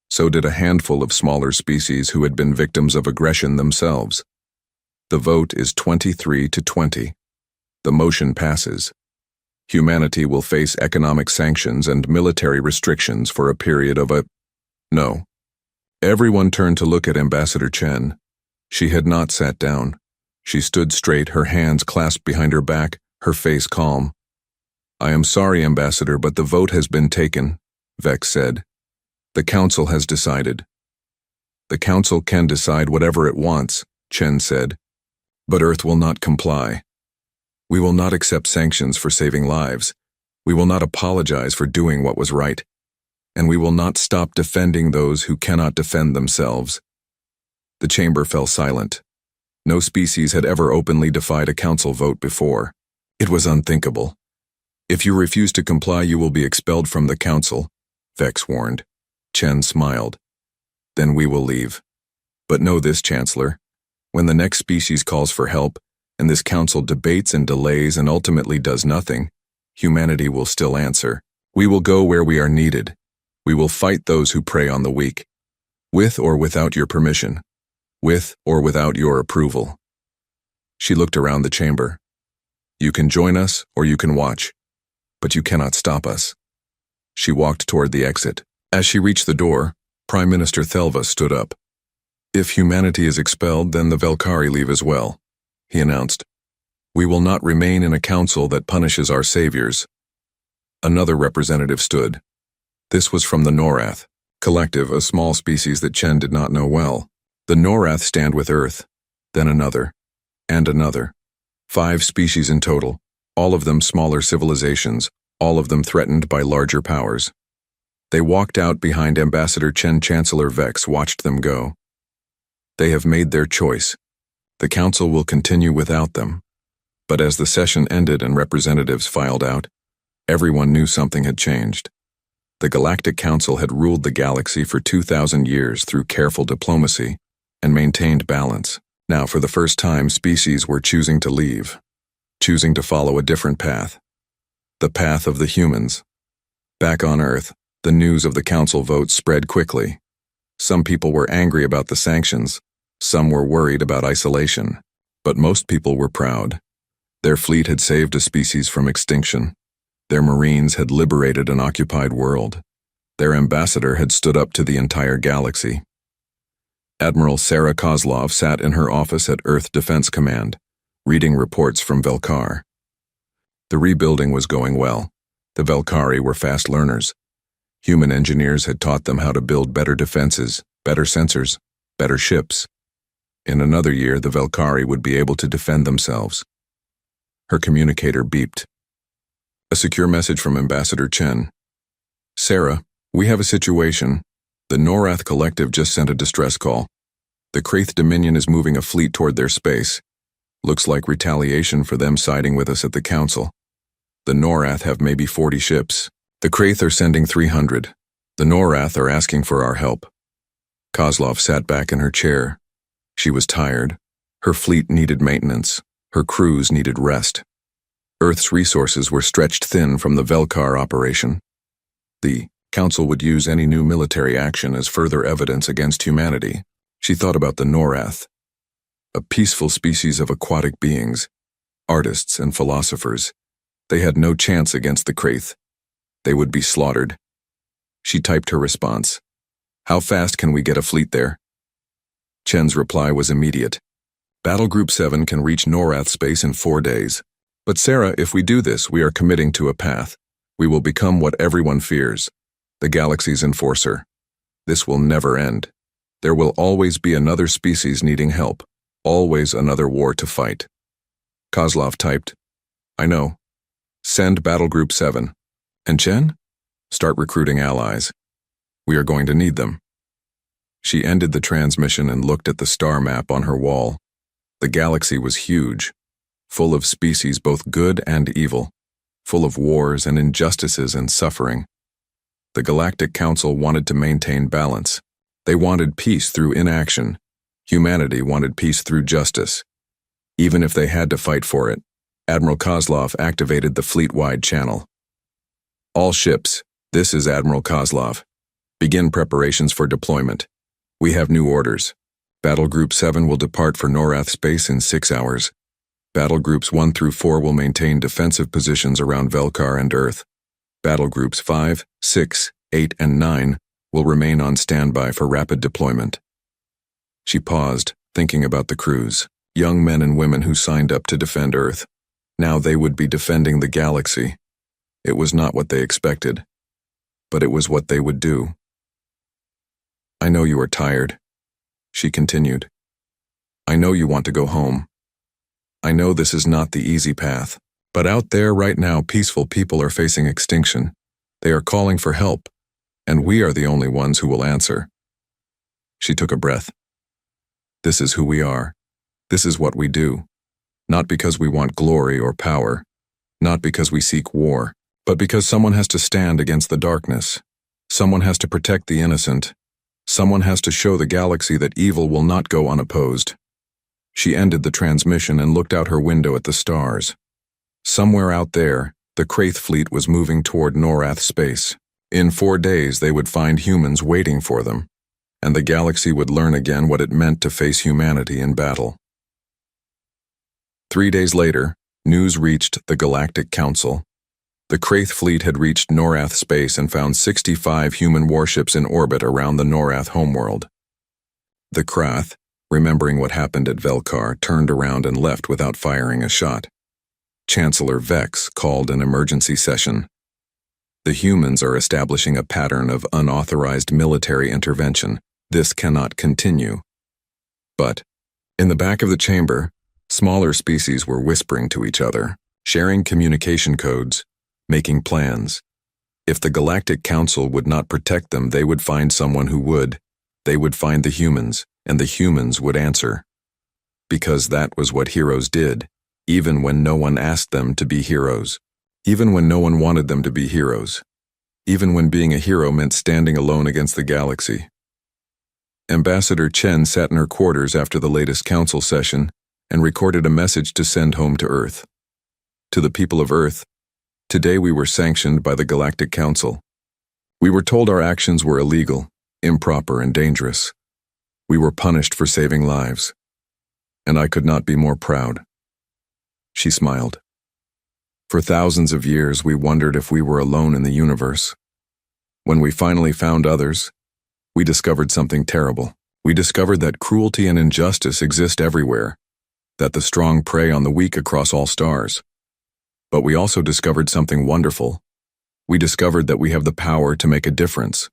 So did a handful of smaller species who had been victims of aggression themselves. The vote is 23 to 20. The motion passes. Humanity will face economic sanctions and military restrictions for a period of No. Everyone turned to look at Ambassador Chen. She had not sat down. She stood straight, her hands clasped behind her back, her face calm. I am sorry, Ambassador, but the vote has been taken, Vex said. The council has decided. The council can decide whatever it wants, Chen said. But Earth will not comply. We will not accept sanctions for saving lives. We will not apologize for doing what was right. And we will not stop defending those who cannot defend themselves. The chamber fell silent. No species had ever openly defied a council vote before. It was unthinkable. If you refuse to comply, you will be expelled from the council, Vex warned. Chen smiled. Then we will leave. But know this, Chancellor. When the next species calls for help, and this council debates and delays and ultimately does nothing, humanity will still answer. We will go where we are needed. We will fight those who prey on the weak, with or without your permission, with or without your approval. She looked around the chamber. You can join us or you can watch, but you cannot stop us." She walked toward the exit. As she reached the door, Prime Minister Thelva stood up. "If humanity is expelled, then the Velkari leave as well," he announced. "We will not remain in a council that punishes our saviors." Another representative stood. This was from the Norath collective, a small species that Chen did not know well. The Norath stand with Earth, then another, and another. 5 species in total, all of them smaller civilizations, all of them threatened by larger powers. They walked out behind Ambassador Chen. Chancellor Vex watched them go. They have made their choice. The council will continue without them. But as the session ended and representatives filed out, everyone knew something had changed. The Galactic Council had ruled the galaxy for 2,000 years through careful diplomacy and maintained balance. Now, for the first time, species were choosing to leave, choosing to follow a different path. The path of the humans. Back on Earth, the news of the council vote spread quickly. Some people were angry about the sanctions, some were worried about isolation, but most people were proud. Their fleet had saved a species from extinction. Their marines had liberated an occupied world. Their ambassador had stood up to the entire galaxy. Admiral Sarah Kozlov sat in her office at Earth Defense Command, reading reports from Velkar. The rebuilding was going well. The Velkari were fast learners. Human engineers had taught them how to build better defenses, better sensors, better ships. In another year, the Velkari would be able to defend themselves. Her communicator beeped. A secure message from Ambassador Chen. "Sarah, we have a situation. The Norath Collective just sent a distress call. The Kraith Dominion is moving a fleet toward their space. Looks like retaliation for them siding with us at the council. The Norath have maybe 40 ships. The Kraith are sending 300. The Norath are asking for our help." Kozlov sat back in her chair. She was tired. Her fleet needed maintenance. Her crews needed rest. Earth's resources were stretched thin from the Velkar operation. The council would use any new military action as further evidence against humanity. She thought about the Norath, a peaceful species of aquatic beings, artists and philosophers. They had no chance against the Kraith. They would be slaughtered. She typed her response. "How fast can we get a fleet there?" Chen's reply was immediate. "Battle Group 7 can reach Norath space in 4 days. But Sarah, if we do this, we are committing to a path. We will become what everyone fears, the galaxy's enforcer. This will never end. There will always be another species needing help, always another war to fight." Kozlov typed, "I know. Send Battle Group 7. And Chen? Start recruiting allies. We are going to need them." She ended the transmission and looked at the star map on her wall. The galaxy was huge, full of species both good and evil, full of wars and injustices and suffering. The Galactic Council wanted to maintain balance. They wanted peace through inaction. Humanity wanted peace through justice. Even if they had to fight for it, Admiral Kozlov activated the fleet-wide channel. "All ships, this is Admiral Kozlov. Begin preparations for deployment. We have new orders. Battle Group 7 will depart for Norath space in 6 hours. Battle Groups 1 through 4 will maintain defensive positions around Velkar and Earth. Battle Groups 5, 6, 8, and 9 will remain on standby for rapid deployment." She paused, thinking about the crews, young men and women who signed up to defend Earth. Now they would be defending the galaxy. It was not what they expected, but it was what they would do. "I know you are tired," she continued. "I know you want to go home. I know this is not the easy path, but out there right now peaceful people are facing extinction. They are calling for help, and we are the only ones who will answer." She took a breath. "This is who we are. This is what we do. Not because we want glory or power, not because we seek war, but because someone has to stand against the darkness. Someone has to protect the innocent. Someone has to show the galaxy that evil will not go unopposed." She ended the transmission and looked out her window at the stars. Somewhere out there, the Kraith fleet was moving toward Norath space. In 4 days, they would find humans waiting for them, and the galaxy would learn again what it meant to face humanity in battle. 3 days later, News reached the Galactic Council. The Kraith fleet had reached Norath space and found 65 human warships in orbit around the Norath homeworld. The Krath, remembering what happened at Velkar, turned around and left without firing a shot. Chancellor Vex called an emergency session. The humans are establishing a pattern of unauthorized military intervention. This cannot continue. But, in the back of the chamber, smaller species were whispering to each other, sharing communication codes, making plans. If the Galactic Council would not protect them, they would find someone who would. They would find the humans, and the humans would answer. Because that was what heroes did, even when no one asked them to be heroes. Even when no one wanted them to be heroes. Even when being a hero meant standing alone against the galaxy. Ambassador Chen sat in her quarters after the latest council session and recorded a message to send home to Earth. To the people of Earth, today we were sanctioned by the Galactic Council. We were told our actions were illegal, improper, and dangerous. We were punished for saving lives. And I could not be more proud. She smiled. For thousands of years, we wondered if we were alone in the universe. When we finally found others, we discovered something terrible. We discovered that cruelty and injustice exist everywhere, that the strong prey on the weak across all stars. But we also discovered something wonderful. We discovered that we have the power to make a difference,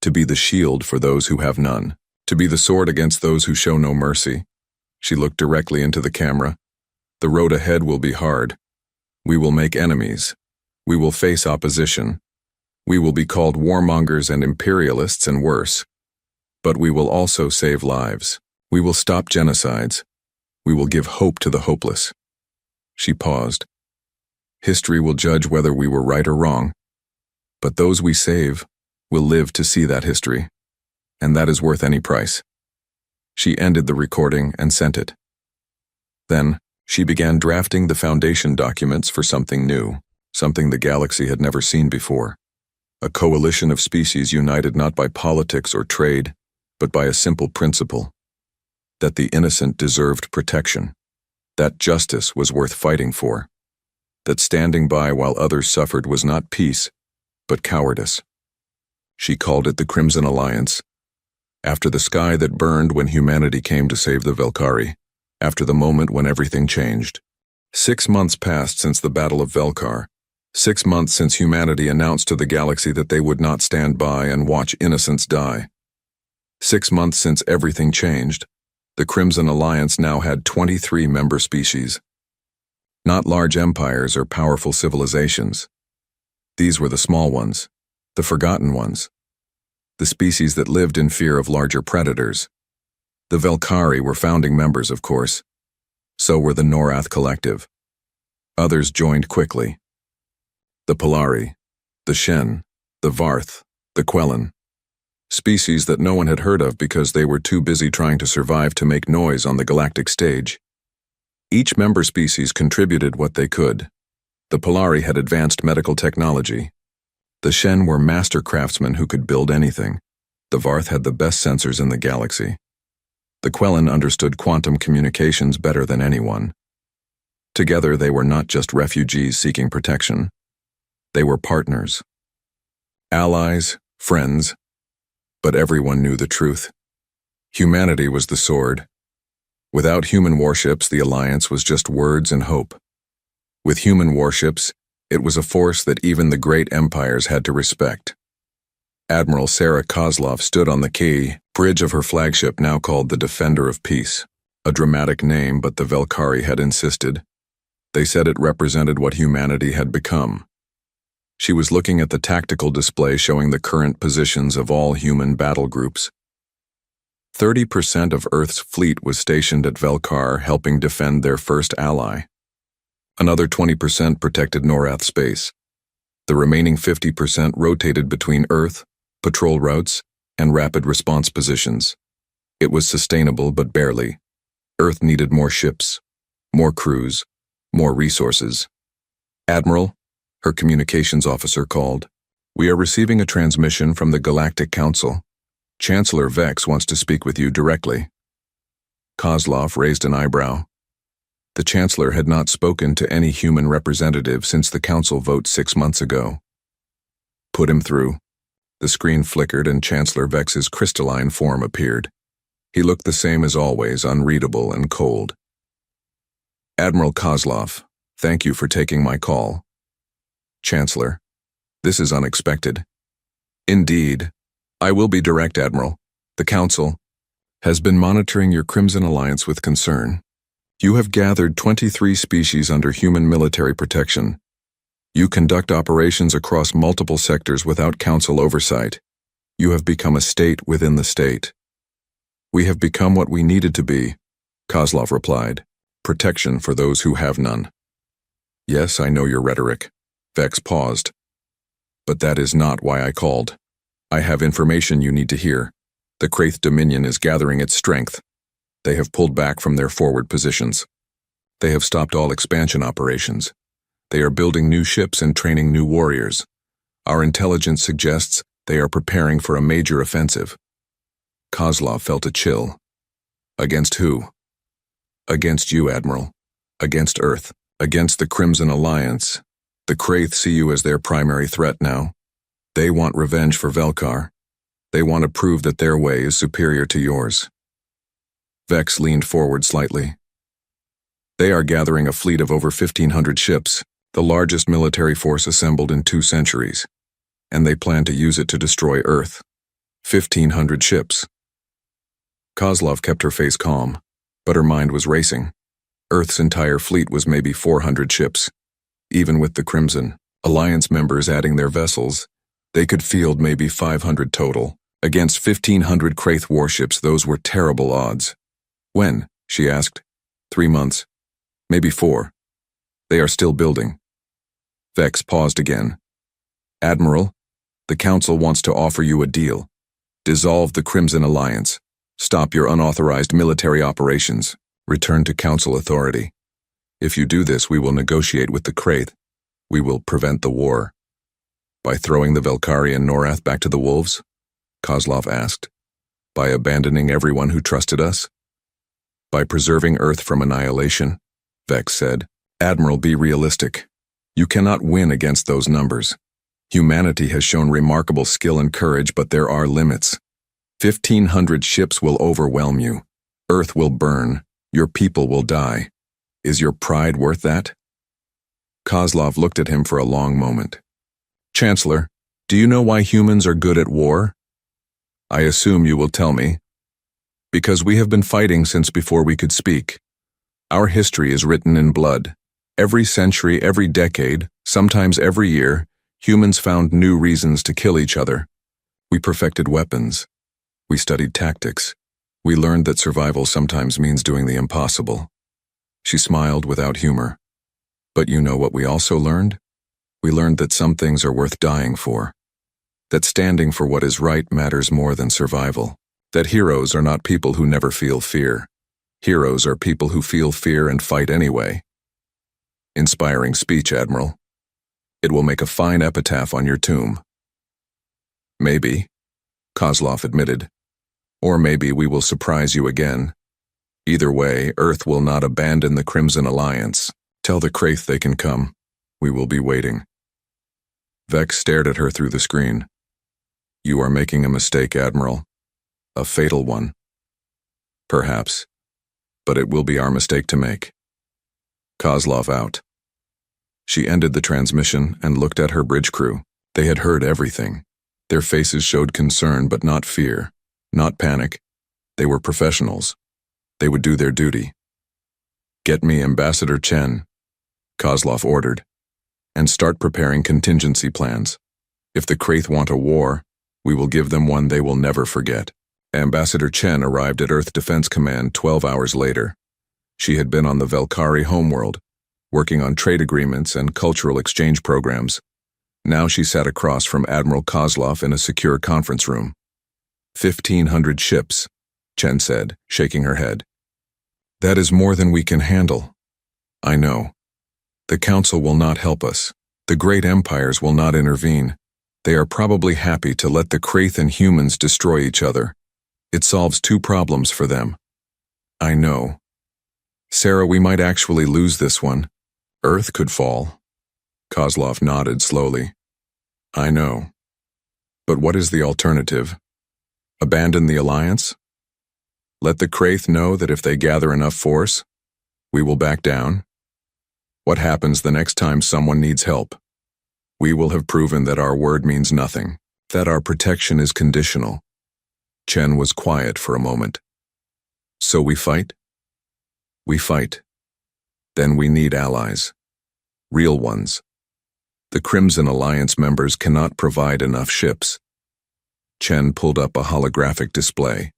to be the shield for those who have none, to be the sword against those who show no mercy. She looked directly into the camera. The road ahead will be hard. We will make enemies. We will face opposition. We will be called warmongers and imperialists and worse. But we will also save lives. We will stop genocides. We will give hope to the hopeless. She paused. History will judge whether we were right or wrong. But those we save will live to see that history. And that is worth any price. She ended the recording and sent it. Then, she began drafting the foundation documents for something new, something the galaxy had never seen before. A coalition of species united not by politics or trade, but by a simple principle: that the innocent deserved protection, that justice was worth fighting for, that standing by while others suffered was not peace, but cowardice. She called it the Crimson Alliance, after the sky that burned when humanity came to save the Velkari. After the moment when everything changed. 6 months passed since the Battle of Velkar. 6 months since humanity announced to the galaxy that they would not stand by and watch innocents die. 6 months since everything changed. The Crimson Alliance now had 23 member species. Not large empires or powerful civilizations. These were the small ones, the forgotten ones. The species that lived in fear of larger predators. The Velkari were founding members, of course. So were the Norath Collective. Others joined quickly. The Polari, the Shen, the Varth, the Quellan. Species that no one had heard of because they were too busy trying to survive to make noise on the galactic stage. Each member species contributed what they could. The Polari had advanced medical technology. The Shen were master craftsmen who could build anything. The Varth had the best sensors in the galaxy. The Quellan understood quantum communications better than anyone. Together, they were not just refugees seeking protection. They were partners. Allies, friends. But everyone knew the truth. Humanity was the sword. Without human warships, the alliance was just words and hope. With human warships, it was a force that even the great empires had to respect. Admiral Sarah Kozlov stood on the quay bridge of her flagship, now called the Defender of Peace. A dramatic name, but the Velkari had insisted. They said it represented what humanity had become. She was looking at the tactical display showing the current positions of all human battle groups. 30% of Earth's fleet was stationed at Velkar, helping defend their first ally. Another 20% protected Norath space. The remaining 50% rotated between Earth, patrol routes, and rapid response positions. It was sustainable, but barely. Earth needed more ships, more crews, more resources. Admiral, her communications officer called. We are receiving a transmission from the Galactic Council. Chancellor Vex wants to speak with you directly. Kozlov raised an eyebrow. The Chancellor had not spoken to any human representative since the Council vote 6 months ago. Put him through. The screen flickered and Chancellor Vex's crystalline form appeared. He looked the same as always, unreadable and cold. Admiral Kozlov, thank you for taking my call. Chancellor, this is unexpected. Indeed. I will be direct, Admiral. The Council has been monitoring your Crimson Alliance with concern. You have gathered 23 species under human military protection. You conduct operations across multiple sectors without Council oversight. You have become a state within the state. We have become what we needed to be, Kozlov replied. Protection for those who have none. Yes, I know your rhetoric. Vex paused. But that is not why I called. I have information you need to hear. The Kraith Dominion is gathering its strength. They have pulled back from their forward positions. They have stopped all expansion operations. They are building new ships and training new warriors. Our intelligence suggests they are preparing for a major offensive. Kozlov felt a chill. Against who? Against you, Admiral. Against Earth. Against the Crimson Alliance. The Kraith see you as their primary threat now. They want revenge for Velkar. They want to prove that their way is superior to yours. Vex leaned forward slightly. They are gathering a fleet of over 1,500 ships, the largest military force assembled in 2 centuries. And they plan to use it to destroy Earth. 1,500 ships. Kozlov kept her face calm, but her mind was racing. Earth's entire fleet was maybe 400 ships. Even with the Crimson Alliance members adding their vessels, they could field maybe 500 total. Against 1,500 Kraith warships, those were terrible odds. When? She asked. 3 months. Maybe 4. They are still building. Vex paused again. Admiral, the Council wants to offer you a deal. Dissolve the Crimson Alliance. Stop your unauthorized military operations. Return to Council authority. If you do this, we will negotiate with the Kraith. We will prevent the war. By throwing the Velkari and Norath back to the wolves? Kozlov asked. By abandoning everyone who trusted us? By preserving Earth from annihilation? Vex said. Admiral, be realistic. You cannot win against those numbers. Humanity has shown remarkable skill and courage, but there are limits. 1,500 ships will overwhelm you. Earth will burn. Your people will die. Is your pride worth that? Kozlov looked at him for a long moment. Chancellor, do you know why humans are good at war? I assume you will tell me. Because we have been fighting since before we could speak. Our history is written in blood. Every century, every decade, sometimes every year, humans found new reasons to kill each other. We perfected weapons. We studied tactics. We learned that survival sometimes means doing the impossible. She smiled without humor. But you know what we also learned? We learned that some things are worth dying for. That standing for what is right matters more than survival. That heroes are not people who never feel fear. Heroes are people who feel fear and fight anyway. Inspiring speech, Admiral. It will make a fine epitaph on your tomb. Maybe, Kozlov admitted. Or maybe we will surprise you again. Either way, Earth will not abandon the Crimson Alliance. Tell the Kraith they can come. We will be waiting. Vex stared at her through the screen. You are making a mistake, Admiral. A fatal one. Perhaps. But it will be our mistake to make. Kozlov out. She ended the transmission and looked at her bridge crew. They had heard everything. Their faces showed concern but not fear, not panic. They were professionals. They would do their duty. Get me Ambassador Chen, Kozlov ordered, and start preparing contingency plans. If the Kraith want a war, we will give them one they will never forget. Ambassador Chen arrived at Earth Defense Command 12 hours later. She had been on the Velkari homeworld, working on trade agreements and cultural exchange programs. Now she sat across from Admiral Kozlov in a secure conference room. 1,500 ships, Chen said, shaking her head. That is more than we can handle. I know. The Council will not help us. The great empires will not intervene. They are probably happy to let the Kraith and humans destroy each other. It solves 2 problems for them. I know. Sarah, we might actually lose this one. Earth could fall. Kozlov nodded slowly. I know. But what is the alternative? Abandon the alliance? Let the Kraith know that if they gather enough force, we will back down? What happens the next time someone needs help? We will have proven that our word means nothing, that our protection is conditional. Chen was quiet for a moment. So we fight? We fight. Then we need allies. Real ones. The Crimson Alliance members cannot provide enough ships. Chen pulled up a holographic display.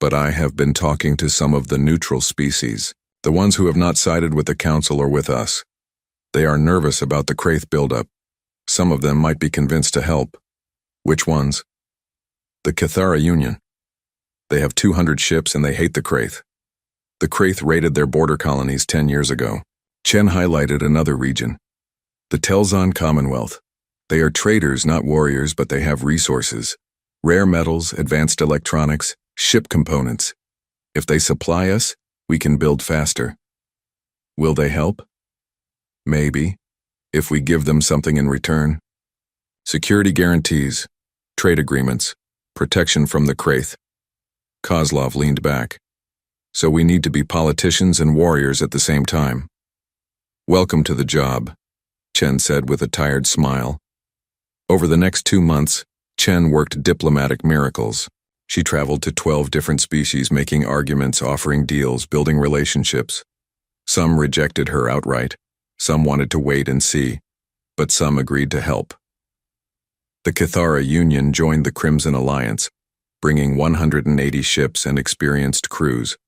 But I have been talking to some of the neutral species, the ones who have not sided with the Council or with us. They are nervous about the Kraith buildup. Some of them might be convinced to help. Which ones? The Cathara Union. They have 200 ships and they hate the Kraith. The Kraith raided their border colonies 10 years ago. Chen highlighted another region. The Telzon Commonwealth. They are traders, not warriors, but they have resources. Rare metals, advanced electronics, ship components. If they supply us, we can build faster. Will they help? Maybe, if we give them something in return. Security guarantees, trade agreements, protection from the Kraith. Kozlov leaned back. So we need to be politicians and warriors at the same time. Welcome to the job, Chen said with a tired smile. Over the next 2 months, Chen worked diplomatic miracles. She traveled to 12 different species, making arguments, offering deals, building relationships. Some rejected her outright. Some wanted to wait and see, but some agreed to help. The Cathara Union joined the Crimson Alliance, bringing 180 ships and experienced crews.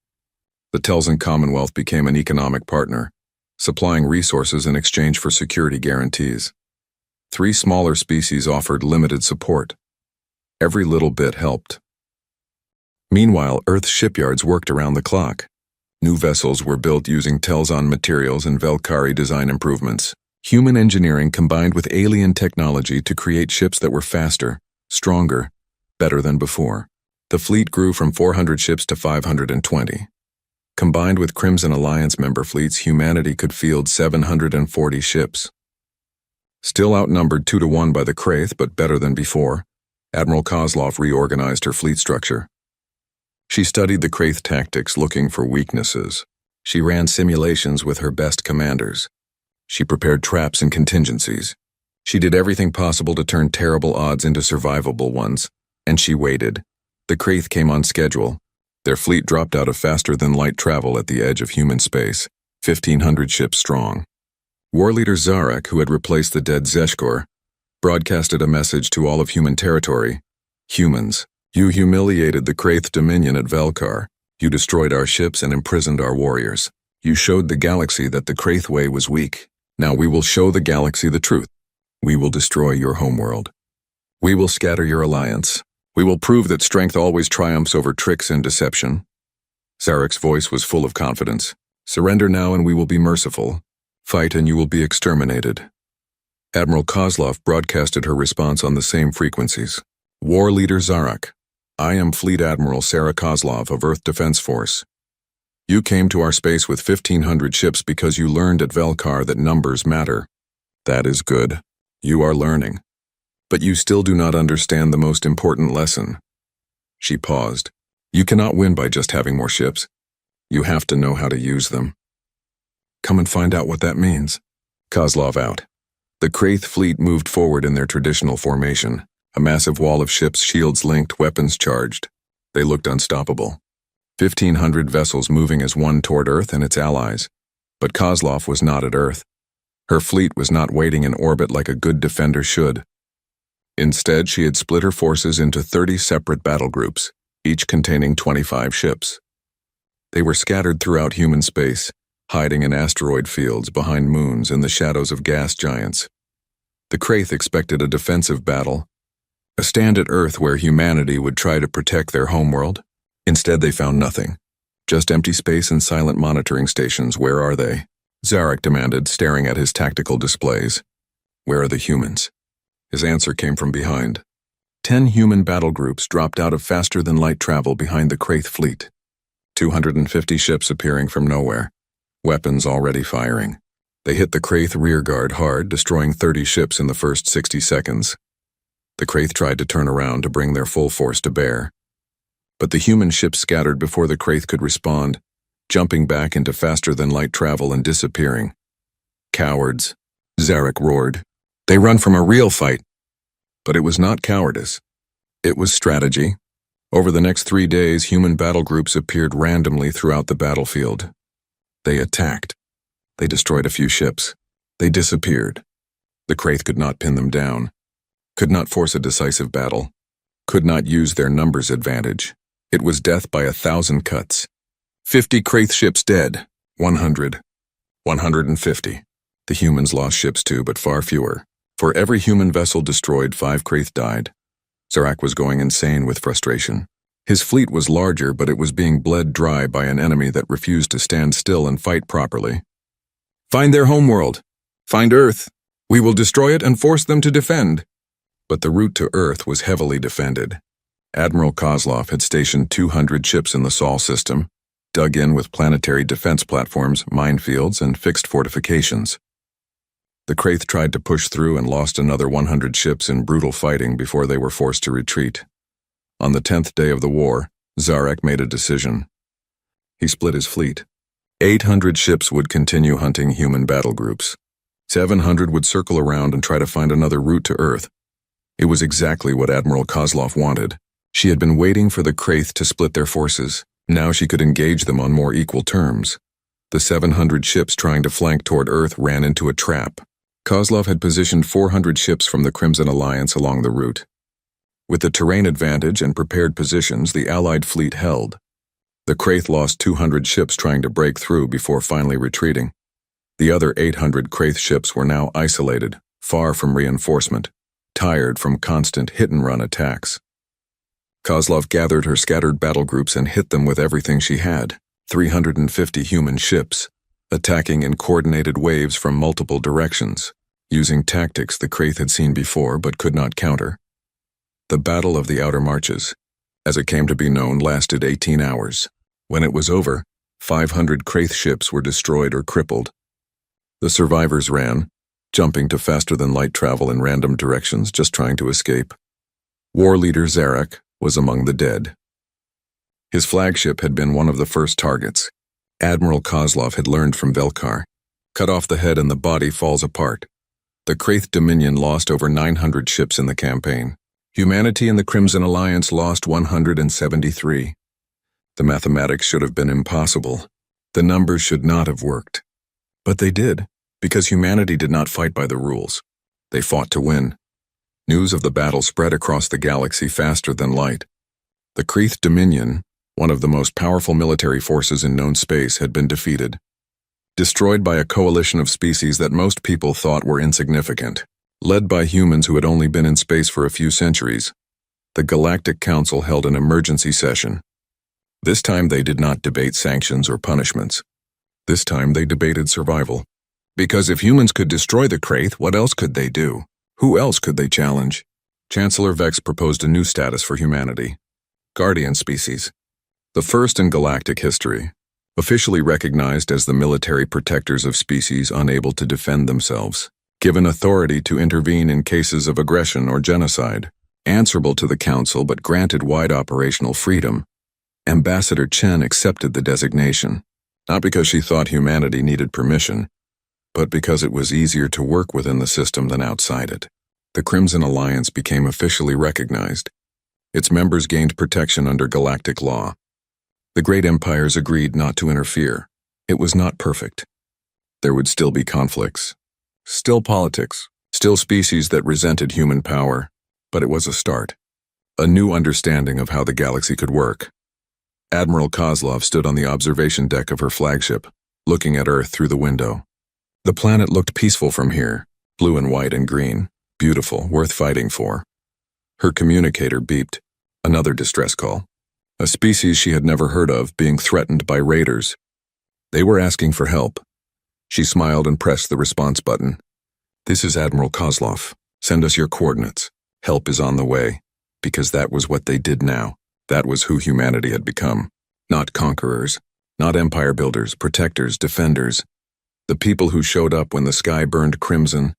The Telzon Commonwealth became an economic partner, supplying resources in exchange for security guarantees. 3 smaller species offered limited support. Every little bit helped. Meanwhile, Earth's shipyards worked around the clock. New vessels were built using Telzon materials and Velkari design improvements. Human engineering combined with alien technology to create ships that were faster, stronger, better than before. The fleet grew from 400 ships to 520. Combined with Crimson Alliance member fleets, humanity could field 740 ships. Still outnumbered 2-to-1 by the Kraith, but better than before, Admiral Kozlov reorganized her fleet structure. She studied the Kraith tactics, looking for weaknesses. She ran simulations with her best commanders. She prepared traps and contingencies. She did everything possible to turn terrible odds into survivable ones, and she waited. The Kraith came on schedule. Their fleet dropped out of faster-than-light travel at the edge of human space, 1,500 ships strong. War leader Zarek, who had replaced the dead Zeshkor, broadcasted a message to all of human territory. Humans, you humiliated the Kraith Dominion at Velkar. You destroyed our ships and imprisoned our warriors. You showed the galaxy that the Kraith way was weak. Now we will show the galaxy the truth. We will destroy your homeworld. We will scatter your alliance. We will prove that strength always triumphs over tricks and deception. Zarek's voice was full of confidence. Surrender now and we will be merciful. Fight and you will be exterminated. Admiral Kozlov broadcasted her response on the same frequencies. War leader Zarek. I am Fleet Admiral Sarah Kozlov of Earth Defense Force. You came to our space with 1,500 ships because you learned at Velkar that numbers matter. That is good. You are learning. But you still do not understand the most important lesson. She paused. You cannot win by just having more ships. You have to know how to use them. Come and find out what that means. Kozlov out. The Kraith fleet moved forward in their traditional formation, a massive wall of ships, shields linked, weapons charged. They looked unstoppable. 1,500 vessels moving as one toward Earth and its allies. But Kozlov was not at Earth. Her fleet was not waiting in orbit like a good defender should. Instead, she had split her forces into 30 separate battle groups, each containing 25 ships. They were scattered throughout human space, hiding in asteroid fields, behind moons, in the shadows of gas giants. The Kraith expected a defensive battle, a stand at Earth where humanity would try to protect their homeworld. Instead, they found nothing. Just empty space and silent monitoring stations. Where are they? Zarek demanded, staring at his tactical displays. Where are the humans? His answer came from behind. 10 human battle groups dropped out of faster-than-light travel behind the Kraith fleet. 250 ships appearing from nowhere, weapons already firing. They hit the Kraith rearguard hard, destroying 30 ships in the first 60 seconds. The Kraith tried to turn around to bring their full force to bear. But the human ships scattered before the Kraith could respond, jumping back into faster-than-light travel and disappearing. Cowards, Zarek roared. They run from a real fight. But it was not cowardice. It was strategy. Over the next 3 days, human battle groups appeared randomly throughout the battlefield. They attacked. They destroyed a few ships. They disappeared. The Kraith could not pin them down, could not force a decisive battle, could not use their numbers advantage. It was death by 1,000 cuts. 50 Kraith ships dead, 100, 150. The humans lost ships too, but far fewer. For every human vessel destroyed, 5 Kraith died. Zarek was going insane with frustration. His fleet was larger, but it was being bled dry by an enemy that refused to stand still and fight properly. Find their homeworld. Find Earth. We will destroy it and force them to defend. But the route to Earth was heavily defended. Admiral Kozlov had stationed 200 ships in the Sol system, dug in with planetary defense platforms, minefields, and fixed fortifications. The Kraith tried to push through and lost another 100 ships in brutal fighting before they were forced to retreat. On the 10th day of the war, Zarek made a decision. He split his fleet. 800 ships would continue hunting human battle groups. 700 would circle around and try to find another route to Earth. It was exactly what Admiral Kozlov wanted. She had been waiting for the Kraith to split their forces. Now she could engage them on more equal terms. The 700 ships trying to flank toward Earth ran into a trap. Kozlov had positioned 400 ships from the Crimson Alliance along the route. With the terrain advantage and prepared positions, the Allied fleet held. The Kraith lost 200 ships trying to break through before finally retreating. The other 800 Kraith ships were now isolated, far from reinforcement, tired from constant hit-and-run attacks. Kozlov gathered her scattered battle groups and hit them with everything she had, 350 human ships, attacking in coordinated waves from multiple directions, using tactics the Kraith had seen before but could not counter. The Battle of the Outer Marches, as it came to be known, lasted 18 hours. When it was over, 500 Kraith ships were destroyed or crippled. The survivors ran, jumping to faster-than-light travel in random directions, just trying to escape. War leader Zarek was among the dead. His flagship had been one of the first targets. Admiral Kozlov had learned from Velkar. Cut off the head and the body falls apart. The Kraith Dominion lost over 900 ships in the campaign. Humanity and the Crimson Alliance lost 173. The mathematics should have been impossible. The numbers should not have worked. But they did, because humanity did not fight by the rules. They fought to win. News of the battle spread across the galaxy faster than light. The Kraith Dominion, one of the most powerful military forces in known space, had been defeated. Destroyed by a coalition of species that most people thought were insignificant. Led by humans who had only been in space for a few centuries, the Galactic Council held an emergency session. This time they did not debate sanctions or punishments. This time they debated survival. Because if humans could destroy the Kraith, what else could they do? Who else could they challenge? Chancellor Vex proposed a new status for humanity: Guardian Species. The first in galactic history, officially recognized as the military protectors of species unable to defend themselves. Given authority to intervene in cases of aggression or genocide, answerable to the Council but granted wide operational freedom. Ambassador Chen accepted the designation, not because she thought humanity needed permission, but because it was easier to work within the system than outside it. The Crimson Alliance became officially recognized. Its members gained protection under galactic law. The great empires agreed not to interfere. It was not perfect. There would still be conflicts. Still politics, still species that resented human power, but it was a start. A new understanding of how the galaxy could work. Admiral Kozlov stood on the observation deck of her flagship, looking at Earth through the window. The planet looked peaceful from here, blue and white and green, beautiful, worth fighting for. Her communicator beeped, another distress call. A species she had never heard of being threatened by raiders. They were asking for help. She smiled and pressed the response button. This is Admiral Kozlov. Send us your coordinates. Help is on the way. Because that was what they did now. That was who humanity had become. Not conquerors, not empire builders, protectors, defenders. The people who showed up when the sky burned crimson,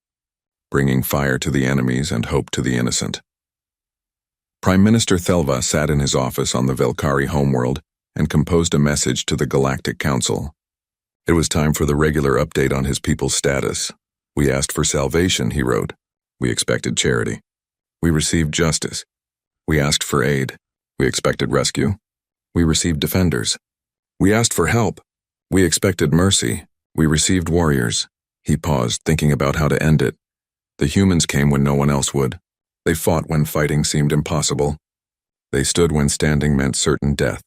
bringing fire to the enemies and hope to the innocent. Prime Minister Thelva sat in his office on the Velkari homeworld and composed a message to the Galactic Council. It was time for the regular update on his people's status. We asked for salvation, he wrote. We expected charity. We received justice. We asked for aid. We expected rescue. We received defenders. We asked for help. We expected mercy. We received warriors. He paused, thinking about how to end it. The humans came when no one else would. They fought when fighting seemed impossible. They stood when standing meant certain death.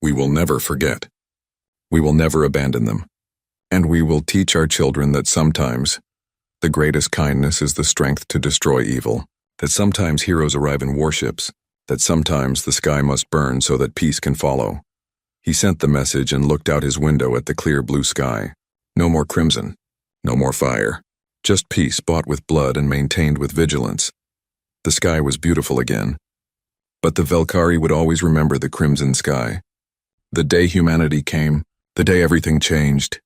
We will never forget. We will never abandon them. And we will teach our children that sometimes the greatest kindness is the strength to destroy evil, that sometimes heroes arrive in warships, that sometimes the sky must burn so that peace can follow. He sent the message and looked out his window at the clear blue sky. No more crimson, no more fire, just peace bought with blood and maintained with vigilance. The sky was beautiful again. But the Velkari would always remember the crimson sky. The day humanity came, the day everything changed,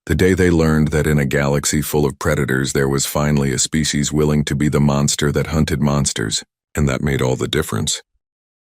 the day they learned that in a galaxy full of predators there was finally a species willing to be the monster that hunted monsters, and that made all the difference.